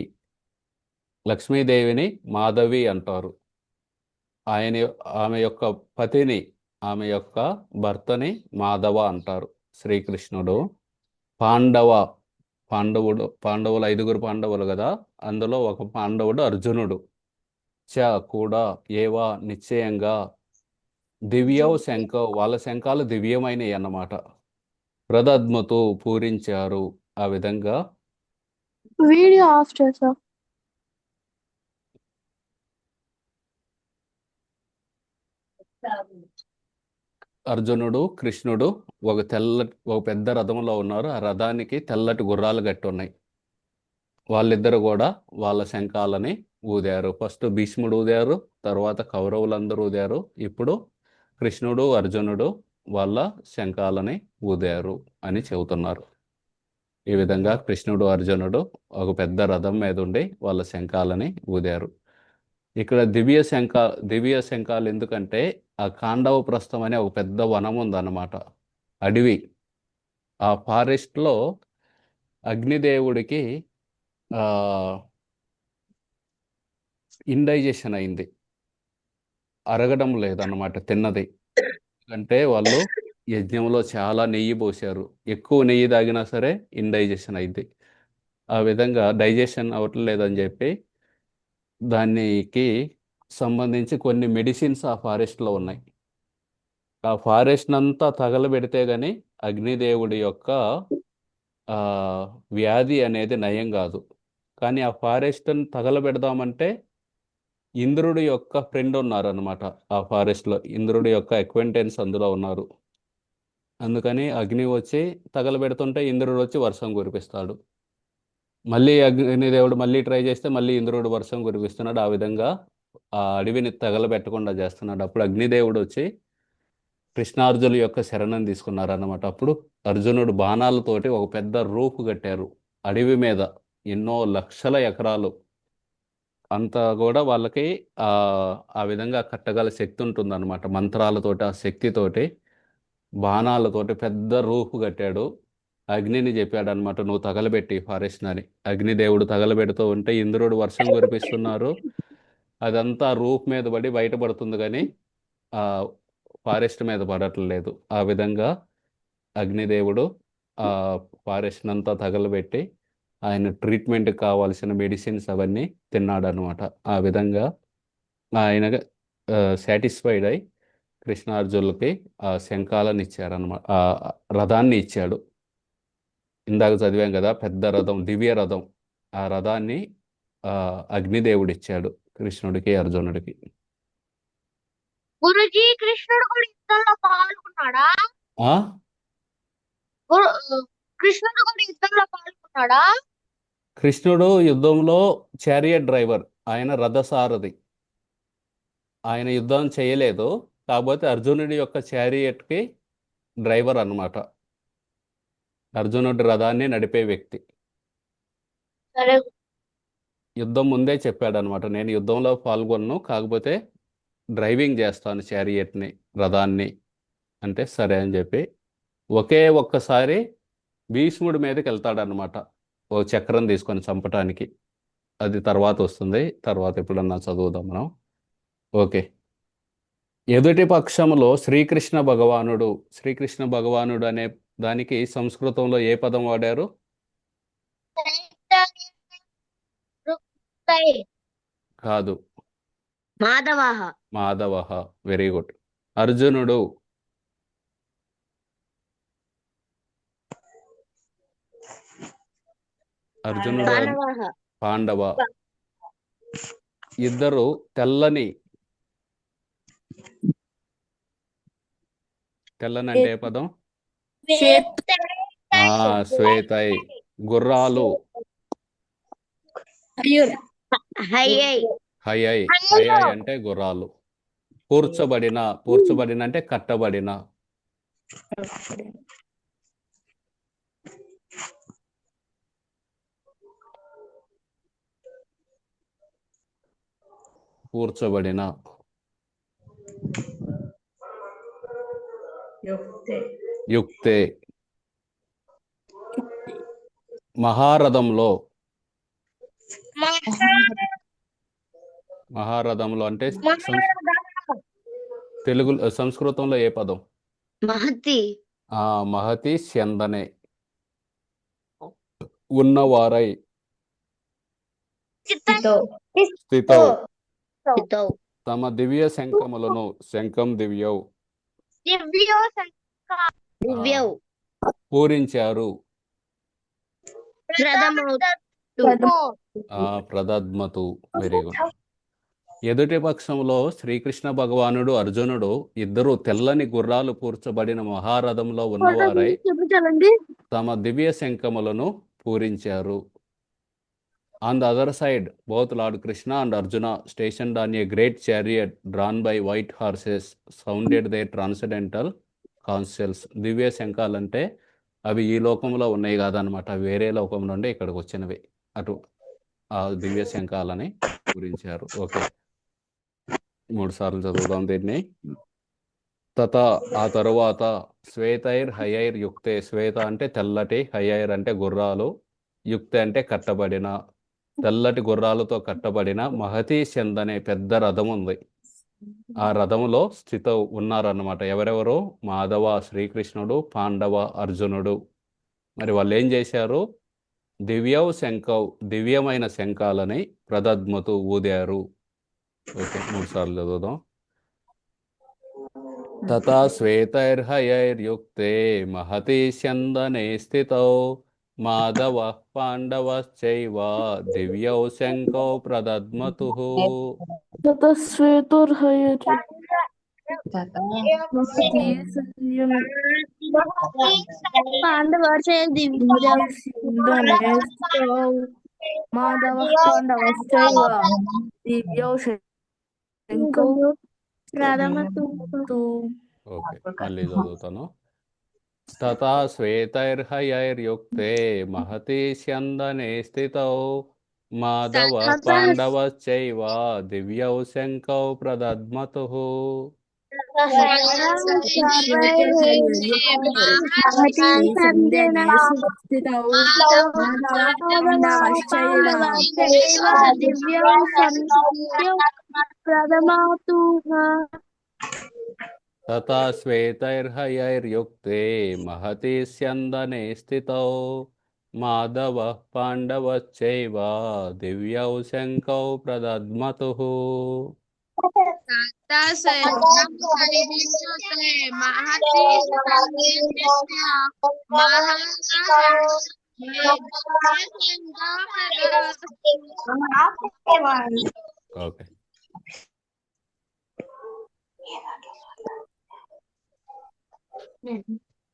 లక్ష్మీదేవిని మాధవి అంటారు. ఆమె యొక్క పతిని, ఆమె యొక్క భర్తని మాధవ అంటారు, శ్రీకృష్ణుడు. పాండవులు 5 పాండవులు కదా, అందులో ఒక పాండవుడు అర్జునుడు. చ కూడా, ఏవా నిశ్చయంగా, దివ్యౌ శంఖౌ వాళ్ళ శంఖాలు దివ్యమైనవి అన్నమాట. ప్రదద్మతు పూరించారు. ఆ విధంగా వీడియో ఆఫ్ చేసా. అర్జునుడు, కృష్ణుడు ఒక పెద్ద రథంలో ఉన్నారు. ఆ రథానికి తెల్లటి గుర్రాలు కట్టి ఉన్నాయి. వాళ్ళిద్దరు కూడా వాళ్ళ శంఖాలని ఊదారు. ఫస్ట్ భీష్ముడు ఊదారు, తర్వాత కౌరవులందరూ ఊదారు. ఇప్పుడు కృష్ణుడు, అర్జునుడు వాళ్ళ శంఖాలని ఊదారు అని చెబుతున్నారు. ఈ విధంగా కృష్ణుడు, అర్జునుడు ఒక పెద్ద రథం మీద ఉండి వాళ్ళ శంఖాలని ఊదారు. ఇక్కడ దివ్య శంఖాలు ఎందుకంటే, ఆ కాండవ ప్రస్థం అనే ఒక పెద్ద వనం ఉందన్నమాట, అడవి. ఆ ఫారెస్ట్లో అగ్నిదేవుడికి ఇండైజెషన్ అయింది, అరగడం లేదన్నమాట తిన్నది. అంటే వాళ్ళు యజ్ఞంలో చాలా నెయ్యి పోసారు, ఎక్కువ నెయ్యి తాగినా సరే ఇండైజెషన్ అయింది. ఆ విధంగా డైజెషన్ అవ్వట్లేదని చెప్పి దానికి సంబంధించి కొన్ని మెడిసిన్స్ ఆ ఫారెస్ట్లో ఉన్నాయి. ఆ ఫారెస్ట్ అంతా తగలబెడితే కానీ అగ్నిదేవుడి యొక్క వ్యాధి అనేది నయం కాదు. కానీ ఆ ఫారెస్ట్ని తగలబెడదామంటే ఇంద్రుడి యొక్క ఫ్రెండ్ ఉన్నారనమాట ఆ ఫారెస్ట్లో. ఇంద్రుడి యొక్క అక్వెంటెన్స్ అందులో ఉన్నారు. అందుకని అగ్ని వచ్చి తగలబెడుతుంటే ఇంద్రుడు వచ్చి వర్షం కురిపిస్తాడు. మళ్ళీ అగ్నిదేవుడు మళ్ళీ ట్రై చేస్తే మళ్ళీ ఇంద్రుడు వర్షం కురిపిస్తున్నాడు. ఆ విధంగా ఆ అడవిని తగలబెట్టకుండా చేస్తున్నాడు. అప్పుడు అగ్నిదేవుడు వచ్చి కృష్ణార్జునుల యొక్క శరణం తీసుకున్నారన్నమాట. అప్పుడు అర్జునుడు బాణాలతోటి ఒక పెద్ద రూపు కట్టారు అడవి మీద, ఎన్నో లక్షల ఎకరాలు అంతా కూడా వాళ్ళకి ఆ విధంగా కట్టగల శక్తి ఉంటుందన్నమాట. మంత్రాలతోటి, ఆ శక్తితోటి, బాణాలతోటి పెద్ద రూపు కట్టాడు. అగ్నిని చెప్పాడు అనమాట, నువ్వు తగలబెట్టి ఫారెస్ట్ అని. అగ్నిదేవుడు తగలబెడుతూ ఉంటే ఇంద్రుడు వర్షం కురిపిస్తున్నారు. అదంతా రూప్ మీద పడి బయటపడుతుంది, కానీ ఆ ఫారెస్ట్ మీద పడట్లేదు. ఆ విధంగా అగ్నిదేవుడు ఆ ఫారెస్ట్ అంతా తగలబెట్టి ఆయన ట్రీట్మెంట్కి కావాల్సిన మెడిసిన్స్ అవన్నీ తిన్నాడనమాట. ఆ విధంగా ఆయన సాటిస్ఫైడ్ అయి కృష్ణార్జునులకి ఆ శంఖాలను ఇచ్చారనమాట, ఆ రథాన్ని ఇచ్చాడు. ఇందాక చదివాం కదా, పెద్ద రథం, దివ్య రథం. ఆ రథాన్ని అగ్నిదేవుడు ఇచ్చాడు కృష్ణుడికి అర్జునుడికి. గురుజీ కృష్ణుడు కూడా యుద్ధంలో పాల్గొన్నాడా? ఆ కృష్ణుడు కూడా యుద్ధంలో పాల్గొన్నాడా? కృష్ణుడు యుద్ధంలో చారియట్ డ్రైవర్, ఆయన రథసారథి. ఆయన యుద్ధం చేయలేదు, కాకపోతే అర్జునుడి యొక్క చారియట్కి డ్రైవర్ అన్నమాట. అర్జునుడి రథాన్ని నడిపే వ్యక్తి. సరే యుద్ధం ముందే చెప్పాడనమాట, నేను యుద్ధంలో పాల్గొన్ను, కాకపోతే డ్రైవింగ్ చేస్తాను చారియట్ని, రథాన్ని అంటే సరే అని చెప్పి ఒక్కసారి భీష్ముడి మీదకి వెళ్తాడనమాట, ఓ చక్రం తీసుకొని చంపటానికి. అది తర్వాత వస్తుంది, తర్వాత ఎప్పుడన్నా చదువుదాం మనం. ఓకే. ఎదుటి పక్షంలో శ్రీకృష్ణ భగవానుడు అనే దానికి సంస్కృతంలో ఏ పదం వాడారు? కాదు, మాధవః. Very good. అర్జునుడు పాండవ. ఇద్దరు తెల్లని అంటే ఏ పదం? శ్వేతై. గుర్రాలు హయై అంటే గుర్రాలు. పూర్చబడిన అంటే కట్టబడిన. పూర్చబడిన. యుక్తే. మహారథంలో అంటే సంస్కృతంలో ఏ పదం? మహతి స్యందనే. ఉన్నవారై. స్థితౌ. తమ దివ్య శంఖములను శంఖం దివ్యౌ పూరించారు. ప్రదద్మతు. Very good. ఎదుటి పక్షంలో శ్రీకృష్ణ భగవానుడు అర్జునుడు ఇద్దరు తెల్లని గుర్రాలు పూర్చబడిన మహారథంలో ఉన్నవారై తమ దివ్య శంఖములను పూరించారు. On the other side, both Lord Krishna and Arjuna, stationed on a great chariot drawn by white horses, sounded their transcendental counsels. దివ్య శంఖాలంటే అవి ఈ లోకంలో ఉన్నాయి కాదనమాట, వేరే లోకం నుండి ఇక్కడికి వచ్చినవి. అటు ఆ దివ్య శంఖాలని పూరించారు. ఓకే, 3 సార్లు చదువుదాం దీన్ని. తథా ఆ తరువాత శ్వేతైర్ హయైర్ యుక్తే. శ్వేత అంటే తెల్లటి, హయైర్ అంటే గుర్రాలు, యుక్తే అంటే కట్టబడిన, తెల్లటి గుర్రాలతో కట్టబడిన మహతి చందనే పెద్ద రథం ఉంది. ఆ రథములో స్థిత ఉన్నారన్నమాట. ఎవరెవరు? మాధవ శ్రీకృష్ణుడు, పాండవ అర్జునుడు. మరి వాళ్ళు ఏం చేశారు? దివ్యౌ శంఖౌ దివ్యమైన శంఖాలని ప్రదద్మతు ఊదారు. ఓకే, 3 సార్లు చదువుదాం. తథా శ్వేతైర్హయైర్యుక్తే మహతి చందనే స్థితౌ మాధవ పాండవశ్చైవ దివ్యౌ శంఖౌ ప్రదద్మతుః. ఓకే, మళ్ళీ చదువుతాను. తథా శ్వేతైర్హయైర్యుక్తే మహతి చందనే స్థితౌ మాధవ పాండవశ్చైవ దివ్యౌ శంఖౌ ప్రదద్మతుః. తథా శ్వేతైర్హయైర్యుక్తే మహతి చందనే స్థితౌ మాధవ పాండవశ్చైవ దివ్యౌ శంఖౌ ప్రదద్మతుః. ఓకే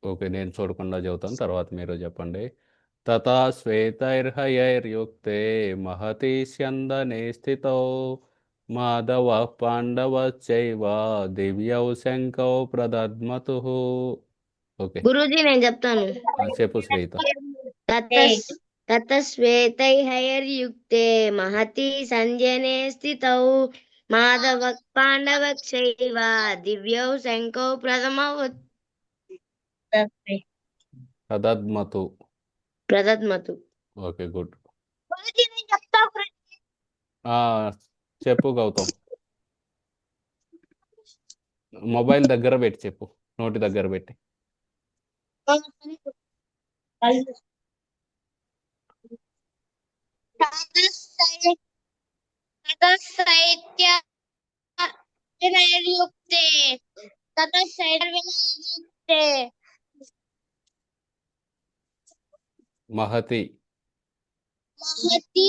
ఓకే నేను చూడకుండా చెబుతాను, తర్వాత మీరు చెప్పండి. తథా శ్వేతైర్హయైర్యుక్తే మహతి స్యందనే స్థితౌ మాధవ పాండవశ్చైవ దివ్యౌ శంకౌ ప్రదద్మతుః. ఓకే గురూజీ నేను చెప్తాను. చెప్పు శ్రీత. తతశ్వేతైర్యుక్తే మహతి సంజనే స్థితౌ మాధవ పాండవక్షైవ దివ్యౌ శంకౌ ప్రదద్మతు. Okay good. గురుజీ నేను చెప్తా గురుజీ. చెప్పు గౌతమ్. మొబైల్ దగ్గర పెట్టి చెప్పు, నోటి దగ్గర పెట్టి. తతశ్చైతన్యయుక్తే మహతి మహతి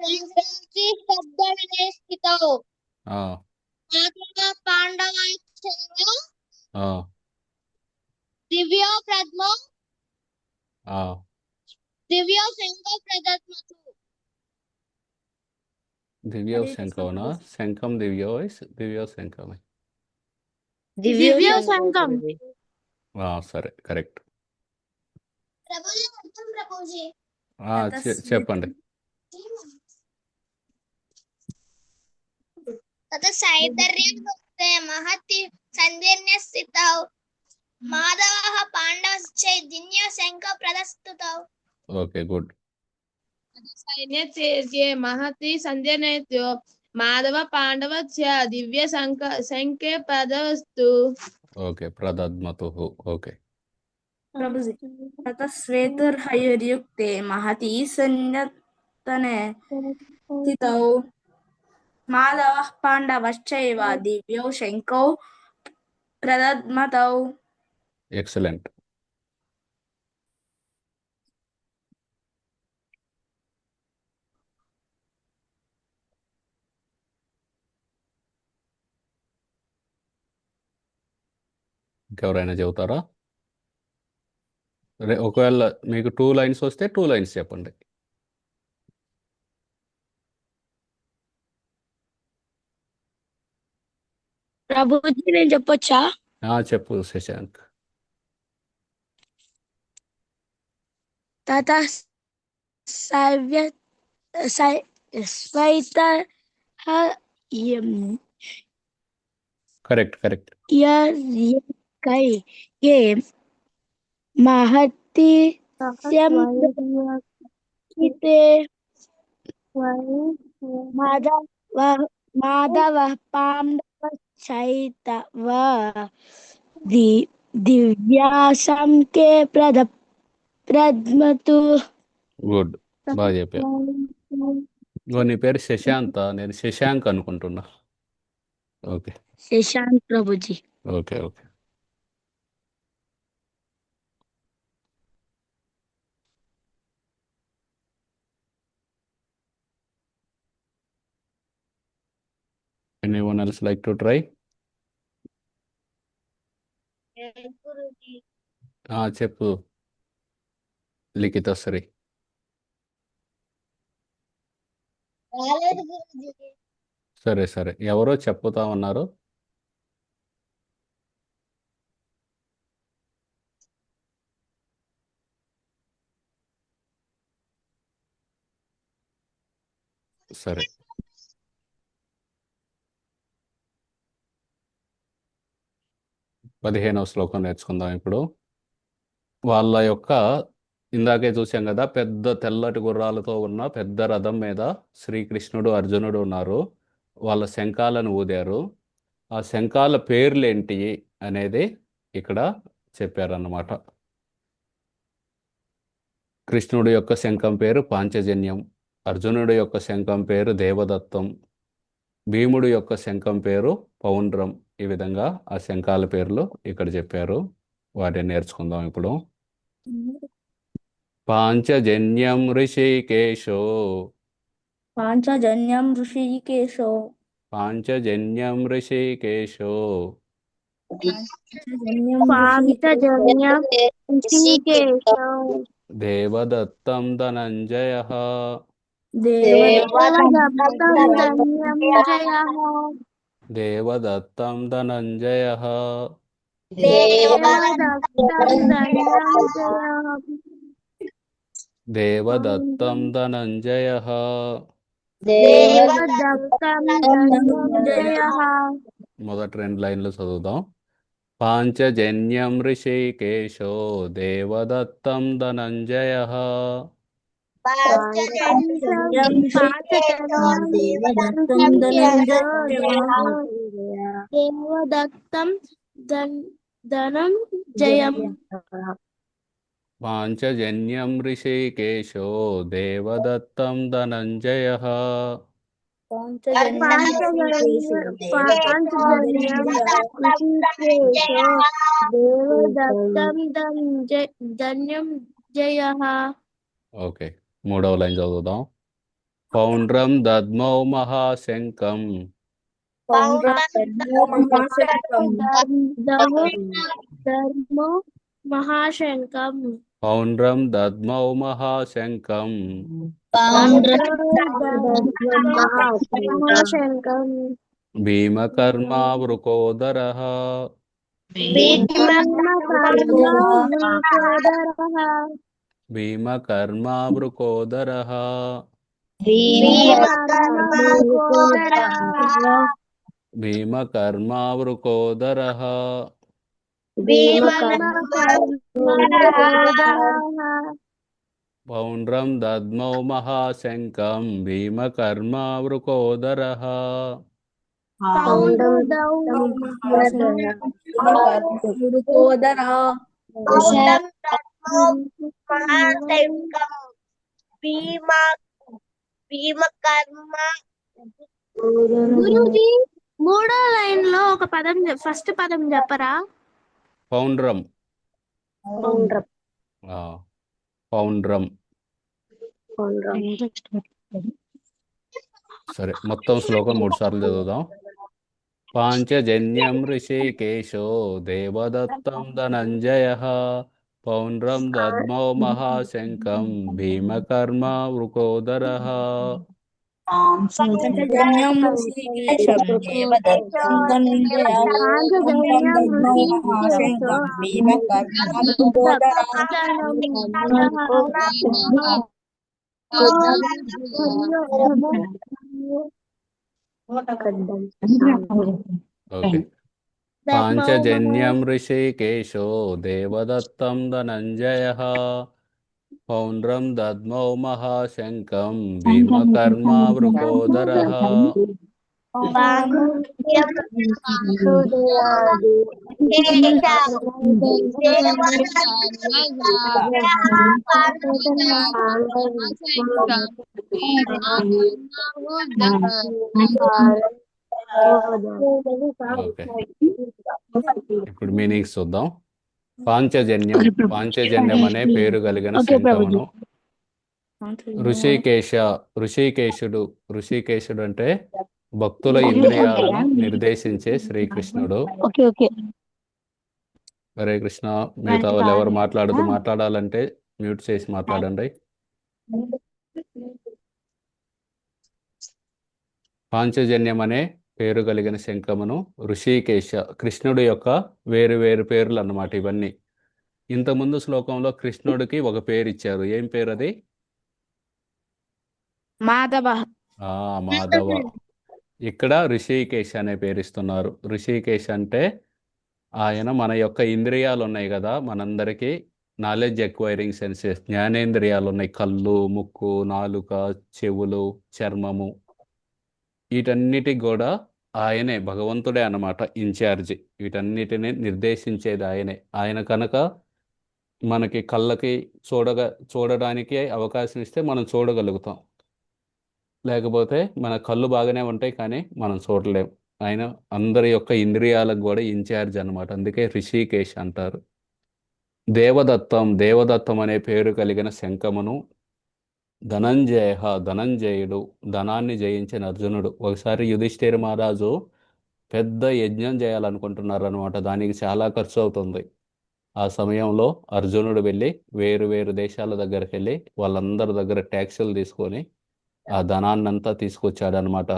మహతి శబ్దనే స్థితౌ ఆ, మాధవ పాండవైశ్చైవ ఆ, దివ్యో ప్రద్మో ఆ. దివ్యో శంకో ప్రదద్మతు. దివ్యో శంఖమనా? శంఖం దివ్యో దివ్యో శంఖమే. దివ్యో శంఖం. సరే కరెక్ట్. ప్రభుజీ అర్థం ప్రభుజీ. చెప్పండి. తతశ్చైతన్యయుక్తే మహతి సంజన్య స్థితౌ మాధవః పాండవశ్చై దివ్యో శంకో ప్రదస్తుతౌ. Okay good. సైన్యే మహతి సంజనేత్యో మాధవ పాండవ చ దివ్య శంకే పదవస్తు. ఓకే ప్రదద్మతుః. ఓకే ప్రభుజీ తతశ్వేతైర్హయైర్యుక్తే మహతి సంజనే స్థితౌ మాధవః పాండవశ్చైవ దివ్యౌ శంకౌ ప్రదద్మతౌ. ఎక్సలెంట్. ఇంకెవరైనా చెబుతారా? ఒకవేళ మీకు 2 లైన్స్ వస్తే 2 లైన్స్ చెప్పండి. ప్రభుజీ నేను చెప్పొచ్చా? చెప్పు శశాంక్. తత శ్వేత కరెక్ట్ కరెక్ట్. మహతి మాధవ పాండవ చైతవ దివ్యాశంకే ప్రద్మతు. గుడ్, బాగా చెప్పావు. నీ పేరు శశాంత, నేను శశాంక్ అనుకుంటున్నా. Okay Shashank Prabhuji. Okay okay. Anyone else like to try? చెప్పు లిఖితశ్రీ. రాలేదు గురుజీ. సరే సరే, ఎవరో చెప్పుతా ఉన్నారు. సరే, పదిహేనవ శ్లోకం నేర్చుకుందాం ఇప్పుడు. వాళ్ళ యొక్క ఇందాకే చూసాం కదా, పెద్ద తెల్లటి గుర్రాలతో ఉన్న పెద్ద రథం మీద శ్రీకృష్ణుడు అర్జునుడు ఉన్నారు. వాళ్ళ శంఖాలను ఊదారు. ఆ శంఖాల పేర్లేంటి అనేది ఇక్కడ చెప్పారన్నమాట. కృష్ణుడి యొక్క శంఖం పేరు పాంచజన్యం, అర్జునుడి యొక్క శంఖం పేరు దేవదత్తం, భీముడి యొక్క శంఖం పేరు పౌండ్రం. ఈ విధంగా ఆ శంఖాల పేర్లు ఇక్కడ చెప్పారు. వాటిని నేర్చుకుందాం ఇప్పుడు. పాంచజన్యం ఋషికేశో పాంచజన్యం ఋషికేశో పాంచజన్యం ఋషికేశో పాంచజన్యం పాంచజన్యం ఋషికేశో దేవదత్తం ధనంజయః దేవదత్తం ధన్యం జయః దేవదత్తం ధనంజయః దేవదత్తం ధన్యం జయః దేవదత్తం ధనంజయః దేవదత్తం ధన్యం జయః మొదటి 2 లైన్లు చదువుదాం. పాంచజన్యం ఋషికేశో దేవదత్తం ధనంజయః పాంచజన్యం దేవదత్తం దేవదత్తం ధనం జయం పాంచజన్యం ఋషికేశో దేవదత్తం ధనంజయః ధన్యం జయ ఓకే, 3వ లైన్ చదువుదాం. పౌండ్రం దద్మౌ మహాశంకం ధర్మో మహాశంకం పౌండ్రం దద్మౌ మహాశంకం మహాశంకం భీమకర్మా వృకోదరః భీమకర్మా వృకోదరః భీమకర్మా వృకోదరః పౌండ్రం దద్మౌ మహాశంకం భీమకర్మా వృకోదరః గురూజీ 3వ లైన్ లో ఒక పదం ఫస్ట్ పదం చెప్పరా? పౌండ్రం పౌండ్రం సరే, మొత్తం శ్లోకం 3 సార్లు చదువుదాం. పాంచజన్యం ఋషికేశో దేవదత్తం ధనంజయః పౌండ్రం దద్మౌ మహాశంకం భీమకర్మా వృకోదరః పాంచజన్యం ఋషికేశం దేవదత్తం ధనంజయః పౌండ్రం దద్మౌ మహాశంకం భీమకర్మా వృకోదరః ఓకే. పాంచజన్యం ఋషికేశో దేవదత్తం ధనంజయః పౌండ్రం దద్మౌ మహాశంకం భీమకర్మా వృకోదరః ఓకే, ఇప్పుడు మీనింగ్స్ చూద్దాం. పాంచజన్యం అనే పేరు కలిగిన శంఖమును ఋషికేశుడు అంటే భక్తుల ఇంద్రియాలను నిర్దేశించే శ్రీకృష్ణుడు. హరే కృష్ణ. మిగతా వాళ్ళు ఎవరు మాట్లాడాలంటే మ్యూట్ చేసి మాట్లాడండి. పాంచజన్యం అనే పేరు కలిగిన శంఖమును ఋషికేశ, కృష్ణుడి యొక్క వేరు వేరు పేర్లు అన్నమాట ఇవన్నీ. ఇంతకుముందు శ్లోకంలో కృష్ణుడికి ఒక పేరు ఇచ్చారు. ఏం పేరు అది? మాధవ. మాధవ. ఇక్కడ ఋషికేశ అనే పేరు ఇస్తున్నారు. ఋషికేశ అంటే ఆయన మన యొక్క ఇంద్రియాలు ఉన్నాయి కదా, మనందరికీ నాలెడ్జ్ ఎక్వైరింగ్ సెన్సెస్, జ్ఞానేంద్రియాలు ఉన్నాయి. కళ్ళు, ముక్కు, నాలుక, చెవులు, చర్మము, వీటన్నిటికి కూడా ఆయనే, భగవంతుడే అన్నమాట ఇన్ఛార్జి. వీటన్నిటిని నిర్దేశించేది ఆయనే. ఆయన కనుక మనకి కళ్ళకి చూడడానికి అవకాశం ఇస్తే మనం చూడగలుగుతాం. లేకపోతే మన కళ్ళు బాగానే ఉంటాయి కానీ మనం చూడలేం. ఆయన అందరి యొక్క ఇంద్రియాలకు కూడా ఇన్ఛార్జ్ అన్నమాట. అందుకే ఋషికేశ్ అంటారు. దేవదత్తం అనే పేరు కలిగిన శంఖమును ధనంజయుడు ధనాన్ని జయించిన అర్జునుడు. ఒకసారి యుధిష్ఠిర మహారాజు పెద్ద యజ్ఞం చేయాలనుకుంటున్నారు అనమాట. దానికి చాలా ఖర్చు అవుతుంది. ఆ సమయంలో అర్జునుడు వెళ్ళి వేరు దేశాల దగ్గరికి వెళ్ళి వాళ్ళందరి దగ్గర ట్యాక్సులు తీసుకొని ఆ ధనాన్నంతా తీసుకొచ్చాడనమాట.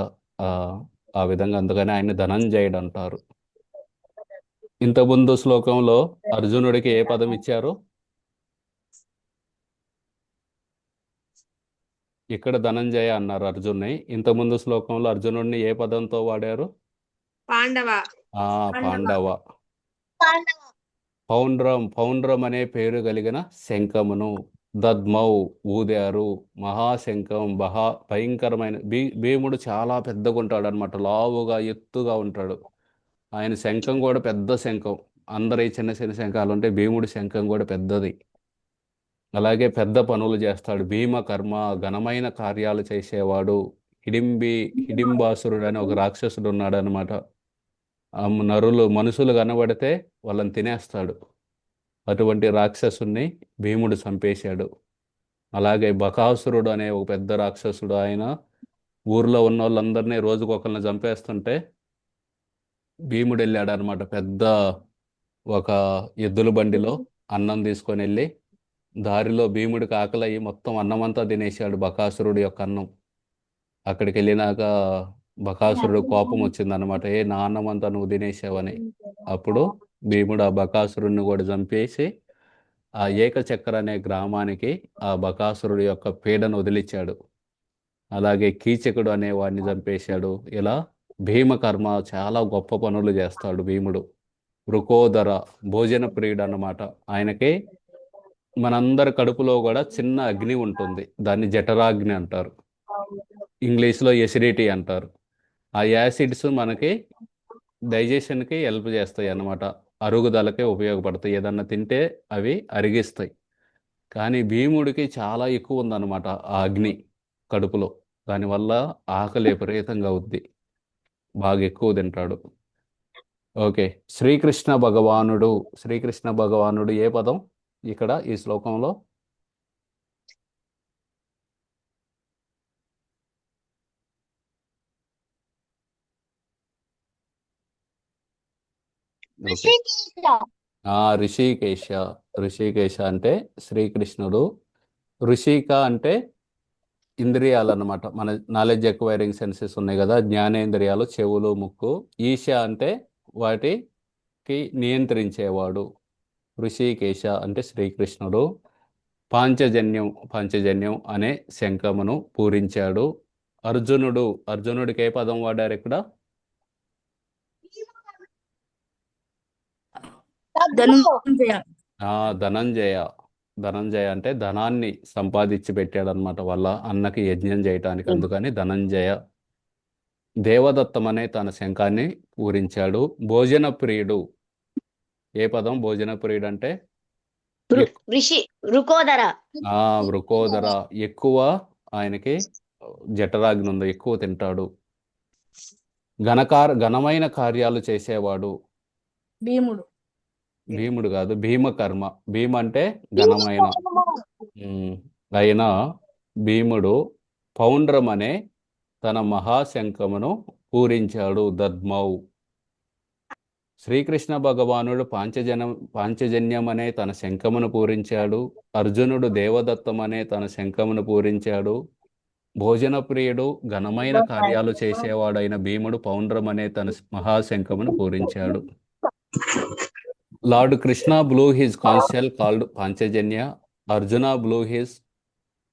ఆ విధంగా అందుకని ఆయన ధనంజయుడు అంటారు. ఇంతకుముందు శ్లోకంలో అర్జునుడికి ఏ పదం ఇచ్చారు? ఇక్కడ ధనంజయ అన్నారు అర్జున్ని. ఇంతకుముందు శ్లోకంలో అర్జునుడిని ఏ పదంతో వాడారు? పాండవ. పాండవ. పౌండ్రం అనే పేరు కలిగిన శంఖమును దద్మౌ ఊదారు. మహాశంఖం భయంకరమైన భీముడు చాలా పెద్దగా ఉంటాడు అనమాట. లావుగా ఎత్తుగా ఉంటాడు. ఆయన శంఖం కూడా పెద్ద శంఖం. అందరి చిన్న చిన్న శంఖాలు ఉంటే భీముడి శంఖం కూడా పెద్దది. అలాగే పెద్ద పనులు చేస్తాడు. భీమకర్మ ఘనమైన కార్యాలు చేసేవాడు. హిడింబాసురుడు అని ఒక రాక్షసుడు ఉన్నాడు అనమాట. మనుషులు కనబడితే వాళ్ళని తినేస్తాడు. అటువంటి రాక్షసుని భీముడు చంపేశాడు. అలాగే బకాసురుడు అనే ఒక పెద్ద రాక్షసుడు. ఆయన ఊర్లో ఉన్న వాళ్ళందరినీ రోజుకొకరిని చంపేస్తుంటే భీముడు వెళ్ళాడు అనమాట. పెద్ద ఒక ఎద్దుల బండిలో అన్నం తీసుకొని వెళ్ళి దారిలో భీముడికి ఆకలి అయ్యి మొత్తం అన్నమంతా తినేశాడు, బకాసురుడు యొక్క అన్నం. అక్కడికి వెళ్ళినాక బకాసురుడు కోపం వచ్చిందనమాట. నా అన్నం అంతా నువ్వు తినేసావని. అప్పుడు భీముడు ఆ బకాసురుడిని కూడా చంపేసి ఆ ఏకచక్ర అనే గ్రామానికి ఆ బకాసురుడు యొక్క పీడను వదిలించాడు. అలాగే కీచకుడు అనే వాడిని చంపేశాడు. ఇలా భీమకర్మ చాలా గొప్ప పనులు చేస్తాడు భీముడు. వృకోదర భోజన ప్రియుడు అన్నమాట. ఆయనకి మనందరి కడుపులో కూడా చిన్న అగ్ని ఉంటుంది. దాన్ని జఠరాగ్ని అంటారు. ఇంగ్లీష్లో ఎసిడిటీ అంటారు. ఆ యాసిడ్స్ మనకి డైజెషన్కి హెల్ప్ చేస్తాయి అన్నమాట. అరుగుదలకే ఉపయోగపడతాయి. ఏదన్నా తింటే అవి అరిగిస్తాయి. కానీ భీముడికి చాలా ఎక్కువ ఉందన్నమాట ఆ అగ్ని కడుపులో. దానివల్ల ఆకలి విపరీతంగా అవుద్ది. బాగా ఎక్కువ తింటాడు. ఓకే. శ్రీకృష్ణ భగవానుడు ఏ పదం ఇక్కడ ఈ శ్లోకంలో? ఋషికేశ అంటే శ్రీకృష్ణుడు. ఋషిక అంటే ఇంద్రియాలు అన్నమాట. మన నాలెడ్జ్ ఎక్వైరింగ్ సెన్సెస్ ఉన్నాయి కదా, జ్ఞానేంద్రియాలు, చెవులు, ముక్కు. ఈశ అంటే వాటికి నియంత్రించేవాడు. ఋషికేశ అంటే శ్రీకృష్ణుడు. పాంచజన్యం అనే శంఖమును పూరించాడు. అర్జునుడికి ఏ పదం వాడారు ఇక్కడ? ధనంజయ అంటే ధనాన్ని సంపాదించి పెట్టాడనమాట వాళ్ళ అన్నకి యజ్ఞం చేయటానికి. అందుకని ధనంజయ. దేవదత్తం అనే తన శంఖాన్ని పూరించాడు. భోజన ప్రియుడు ఏ పదం? భోజన ప్రియుడు అంటే వృకోదర. ఎక్కువ ఆయనకి జఠరాగ్ని ఉంది, ఎక్కువ తింటాడు. ఘనమైన కార్యాలు చేసేవాడు. భీముడు కాదు, భీమకర్మ. భీమ అంటే ఘనమైన. అయినా భీముడు పౌండ్రం అనే తన మహాశంఖమును పూరించాడు. దద్మౌ. శ్రీకృష్ణ భగవానుడు పాంచజన్యం అనే తన శంఖమును పూరించాడు. అర్జునుడు దేవదత్తం అనే తన శంఖమును పూరించాడు. భోజన ప్రియుడు ఘనమైన కార్యాలు చేసేవాడైన భీముడు పౌండ్రం అనే తన మహాశంఖమును పూరించాడు. Lord Krishna blew his conch shell called Panchajanya. Arjuna blew his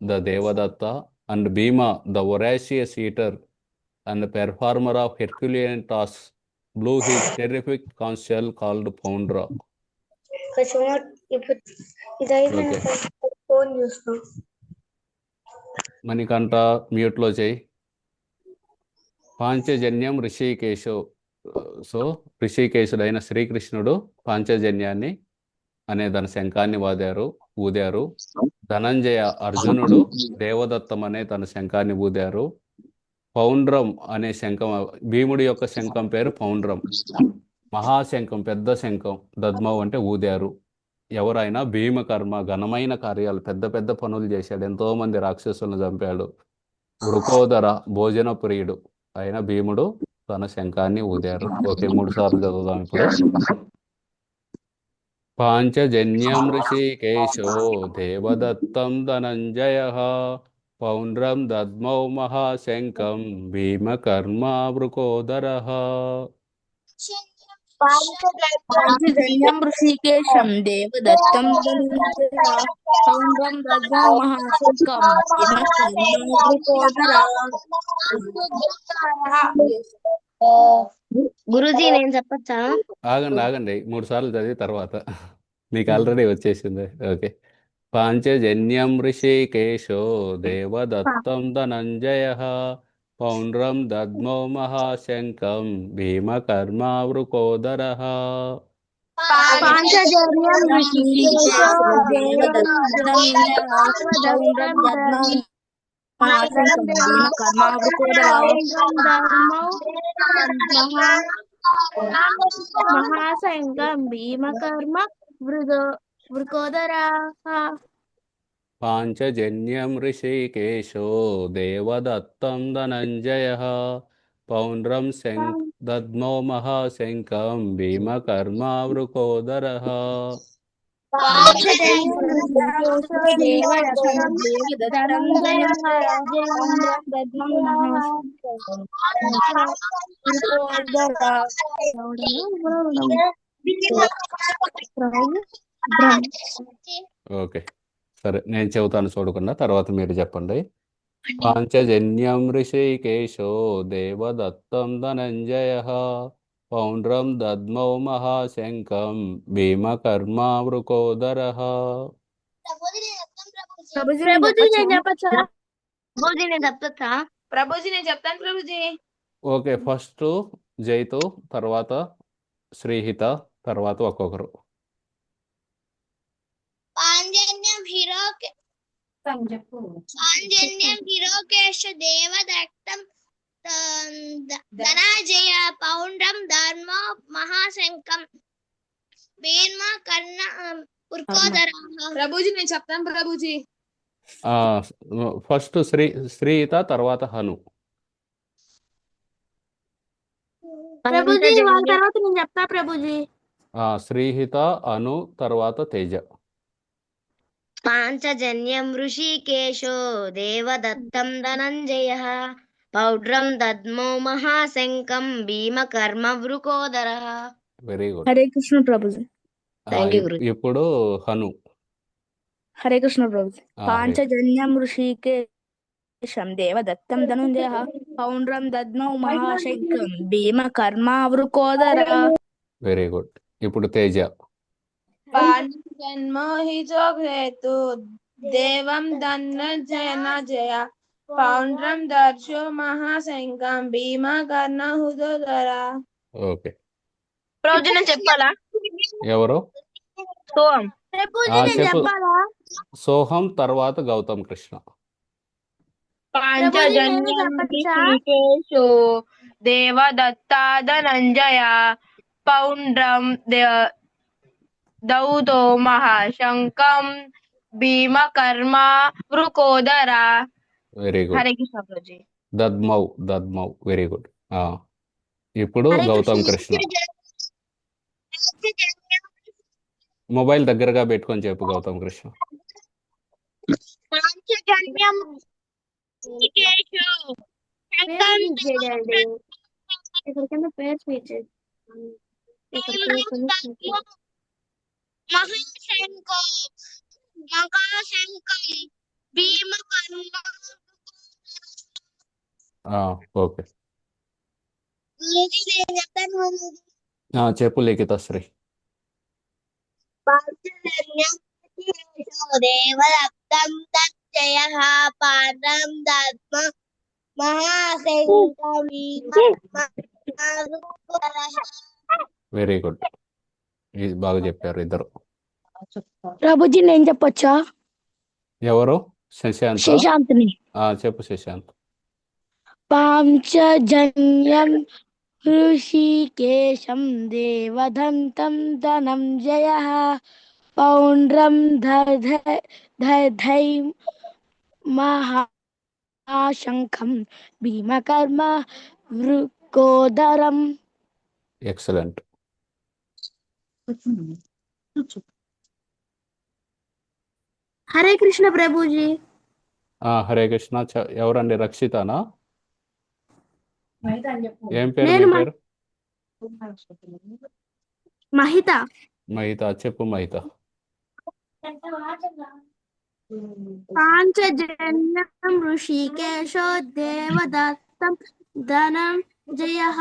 the Devadatta, and Bhima, the voracious eater and the performer of Herculean tasks, blew his terrific conch shell called Poundra. Okay. Manikanta మ్యూట్లో చేయి. Panchajanyam ఋషికేశో. So ఋషికేశుడైన శ్రీకృష్ణుడు పాంచజన్యాన్ని అనే దాని శంఖాన్ని ఊదారు. ధనంజయ అర్జునుడు దేవదత్తం అనే తన శంఖాన్ని ఊదారు. పౌండ్రం అనే శంఖం, భీముడి యొక్క శంఖం పేరు పౌండ్రం. మహాశంఖం, పెద్ద శంఖం, దద్మౌ అంటే ఊదారు. ఎవరైనా భీమకర్మ ఘనమైన కార్యాలు పెద్ద పెద్ద పనులు చేశాడు, ఎంతో మంది రాక్షసులను చంపాడు. వృకోదర భోజన ప్రియుడు అయిన భీముడు తన శంఖాన్ని ఊదారు. ఓకే, 3 సార్లు చదువుదాం ఇప్పుడు. పాంచజన్యం ఋషికేశో దేవదత్తం ధనంజయ పౌండ్రం దద్మౌ మహాశంఖం భీమకర్మ వృకోదర. పాంచజన్యం ఋషికేశం దేవదత్తం ధనంజయ పౌండ్రం దద్మౌ మహాశంఖం భీమకర్మ వృకోదర. గురూజీ నేను చెప్పచ్చా? ఆగండి 3 సార్లు చదివి తర్వాత మీకు ఆల్రెడీ వచ్చేసింది. ఓకే. పాంచజన్యం ఋషికేశో దేవదత్తం ధనంజయ పౌండ్రం దద్మౌ మహాశంఖం భీమకర్మ వృకోదర. పాంచజన్యం ఋషికేశో దేవదత్తం ధనంజయ పౌండ్రం దద్మౌ మహాశంఖం భీమకర్మ వృకోదర. మహాశంఖం భీమకర్మ వృకోదరా. పాంచజన్యం ఋషికేశో దేవదత్తం ధనంజయ పౌండ్రం దద్మౌ మహాశంఖం భీమకర్మ వృకోదర. ఓకే, సరే నేను చెబుతాను చూడకుండా, తర్వాత మీరు చెప్పండి. పాంచజన్యం ఋషికేశో దేవదత్తం ధనంజయ పౌండ్రం దద్మౌ మహాశంఖం భీమకర్మ వృకోదర. ప్రభుజీ నేను చెప్పచ్చా? గురూజీ నేను చెప్పచ్చా? ప్రభుజీ నేను చెప్తాను ప్రభుజీ. ఓకే, ఫస్ట్ జైతు, తర్వాత శ్రీహిత, తర్వాత ఒక్కొక్కరు. పాంజన్యం హిరోకేశ దేవదత్తం ధనంజయ పౌండ్రం ధర్మ మహాశంఖం భీమకర్ణ వృకోదర. ప్రభుజీ నేను చెప్తాను ప్రభుజీ. ఫస్ట్ శ్రీహిత, తర్వాత హను. ప్రభుజీ వాళ్ళ తర్వాత నేను చెప్తా ప్రభుజీ. శ్రీహిత, అను, తర్వాత తేజ. పాంచజన్యం ఋషికేశో దేవదత్తం ధనంజయ పౌడ్రం దద్మౌ మహాశంఖం భీమకర్మ వృకోదర. Very good. Hare Krishna prabhuji. Thank you, guru. ఇప్పుడు హను. హరే కృష్ణ ప్రభుజీ. హరే. పాంచజన్యం ఋషికేశం దేవదత్తం ధనంజయ పౌండ్రం దద్మౌ మహాశంఖం భీమకర్మ వృకోదర. Very good. ఇప్పుడు తేజ. పాంచజన్మోహితోహేతు దేవం ధనంజయ పౌండ్రం దర్శో మహాశంఖం భీమకర్ణ వృకోదర. ఓకే, ప్రభుజీ నేను చెప్పాలా? ఎవరు? సోహం. ప్రభుజీ నేను చెప్పు. చెప్పాలా? సోహం, తర్వాత గౌతమ్ కృష్ణ. పాంచజన్యం ఋషికేశో దేవదత్తా ధనంజయ పౌండ్రం దౌతో మహాశంఖం భీమకర్మ వృకోదర. Very good. హరే కృష్ణ ప్రభుజీ. దద్మౌ. Very good. ఇప్పుడు గౌతమ్ కృష్ణ. మొబైల్ దగ్గరగా పెట్టుకొని చెప్పు గౌతమ్ కృష్ణ. పాంచజన్యం ఋషికేశో ఇక్కడ కింద పేరు స్వీట్ మహాశంఖం భీమకర్మ. ఓకే, గురూజీ నేను చెప్తాను. చెప్పు లిఖితశ్రీ. పాంచజన్యం ఋషికేశో దేవదత్తం ధనంజయ పౌండ్రం దద్మ మహాశంఖం భీమకర్మ వృకోదర. Very good. ఇది బాగా చెప్పారు ఇద్దరు. ప్రభుజీ నేను చెప్పొచ్చా? ఎవరు? శశాంత్. శశాంత్ని. చెప్పు శశాంత్. పాంచజన్యం ఋషికేశం దేవదంతం ధనంజయ పౌండ్రం దధై మహాశంఖం భీమకర్మ వృకోదరం. ఎక్సలెంట్. హరే కృష్ణ ప్రభుజీ. హరే కృష్ణ. ఎవరండి? రక్షితానా? ఏం పేరు నేను మీ పేరు? మహిత. మహిత. చెప్పు మహిత. పాంచజన్యం ఋషికేశో దేవదత్తం ధనంజయః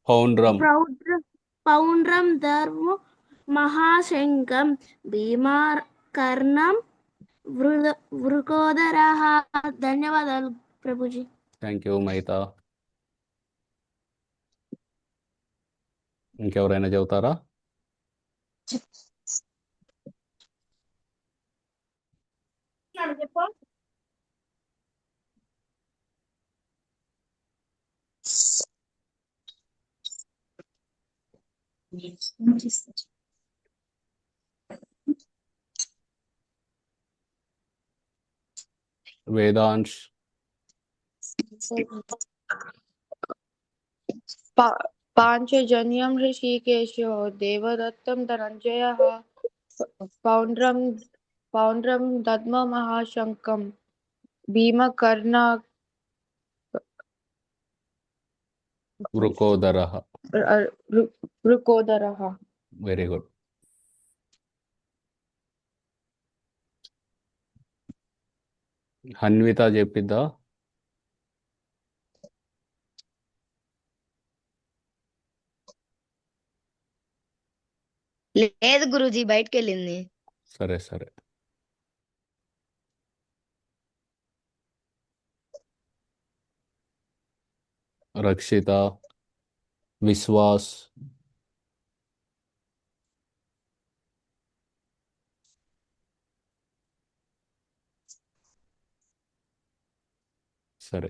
పౌండ్రం. పౌండ్రం ధర్మో మహాశంఖం భీమకర్ణం వృకోదరః. ధన్యవాదాలు ప్రభుజీ. Thank you Mahita. ఇంకెవరైనా చెబుతారా? వేదాంశ్. పాంచజన్యం ఋషికేశో దేవదత్తం ధనంజయః పౌండ్రం దద్మ మహాశంఖం భీమకర్ణ వృకోదరః. వృకోదరః. Very good. హన్విత చెప్పిద్దా? లేదు గురూజీ, బయటకు వెళ్ళింది. సరే సరే. రక్షిత, విశ్వాస్, సరే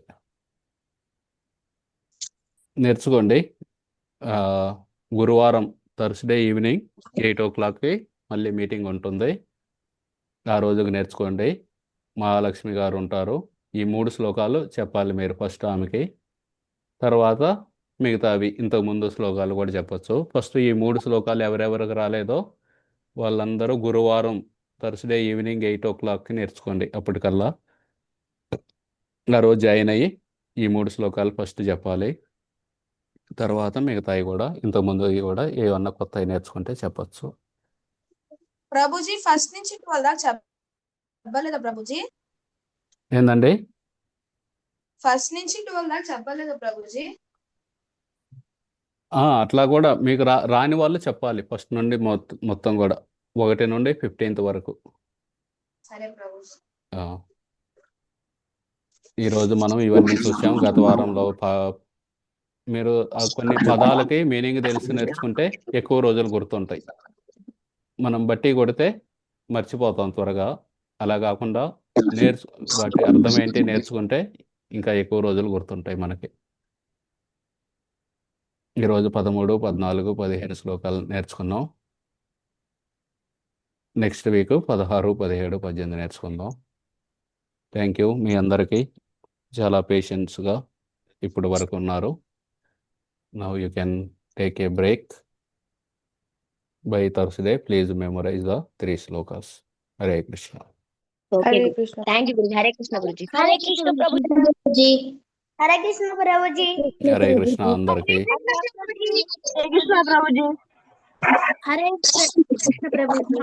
నేర్చుకోండి. గురువారం థర్స్డే ఈవినింగ్ 8 o'clockకి మళ్ళీ మీటింగ్ ఉంటుంది. ఆ రోజుకి నేర్చుకోండి. మహాలక్ష్మి గారు ఉంటారు. ఈ 3 శ్లోకాలు చెప్పాలి మీరు ఫస్ట్ ఆమెకి. తర్వాత మిగతావి ఇంతకుముందు శ్లోకాలు కూడా చెప్పచ్చు. ఫస్ట్ ఈ 3 శ్లోకాలు ఎవరెవరికి రాలేదో వాళ్ళందరూ గురువారం థర్స్డే ఈవినింగ్ 8 o'clockకి నేర్చుకోండి. అప్పటికల్లా ఆ రోజు జాయిన్ అయ్యి ఈ 3 శ్లోకాలు ఫస్ట్ చెప్పాలి. తర్వాత మిగతాయి కూడా ఇంతకుముందు కూడా ఏమన్నా కొత్తవి నేర్చుకుంటే చెప్పచ్చు. ప్రభుజీ ఫస్ట్ నుంచి 12 దాకా చెప్పలేదా ప్రభుజీ? ఏందండి? ఫస్ట్ నుంచి 12 దాకా చెప్పలేదా ప్రభుజీ? అట్లా కూడా మీకు రాని వాళ్ళు చెప్పాలి ఫస్ట్ నుండి మొత్తం కూడా 1 నుండి 15th వరకు. సరే ప్రభుజీ. ఈరోజు మనం ఇవన్నీ చూసాం. గత వారంలో మీరు కొన్ని పదాలకి మీనింగ్ తెలిసి నేర్చుకుంటే ఎక్కువ రోజులు గుర్తుంటాయి. మనం బట్టి కొడితే మర్చిపోతాం త్వరగా. అలా కాకుండా వాటి అర్థం ఏంటి నేర్చుకుంటే ఇంకా ఎక్కువ రోజులు గుర్తుంటాయి మనకి. ఈరోజు 13, 14, 15 శ్లోకాలు నేర్చుకున్నాం. నెక్స్ట్ వీక్ 16, 17, 18 నేర్చుకుందాం. Thank you. మీ అందరికీ చాలా పేషెన్స్గా ఇప్పుడు వరకు ఉన్నారు. Now you can take a break. By Thursday, please memorize the 3 slokas. Hare Krishna. Hare Krishna. Thank you Guruji. Hare Krishna Guruji. Hare Krishna prabhuji. Hare Krishna prabhuji. Hare Krishna అందరికీ. కృష్ణ ప్రభుజీ. హరే కృష్ణ ప్రభుజీ.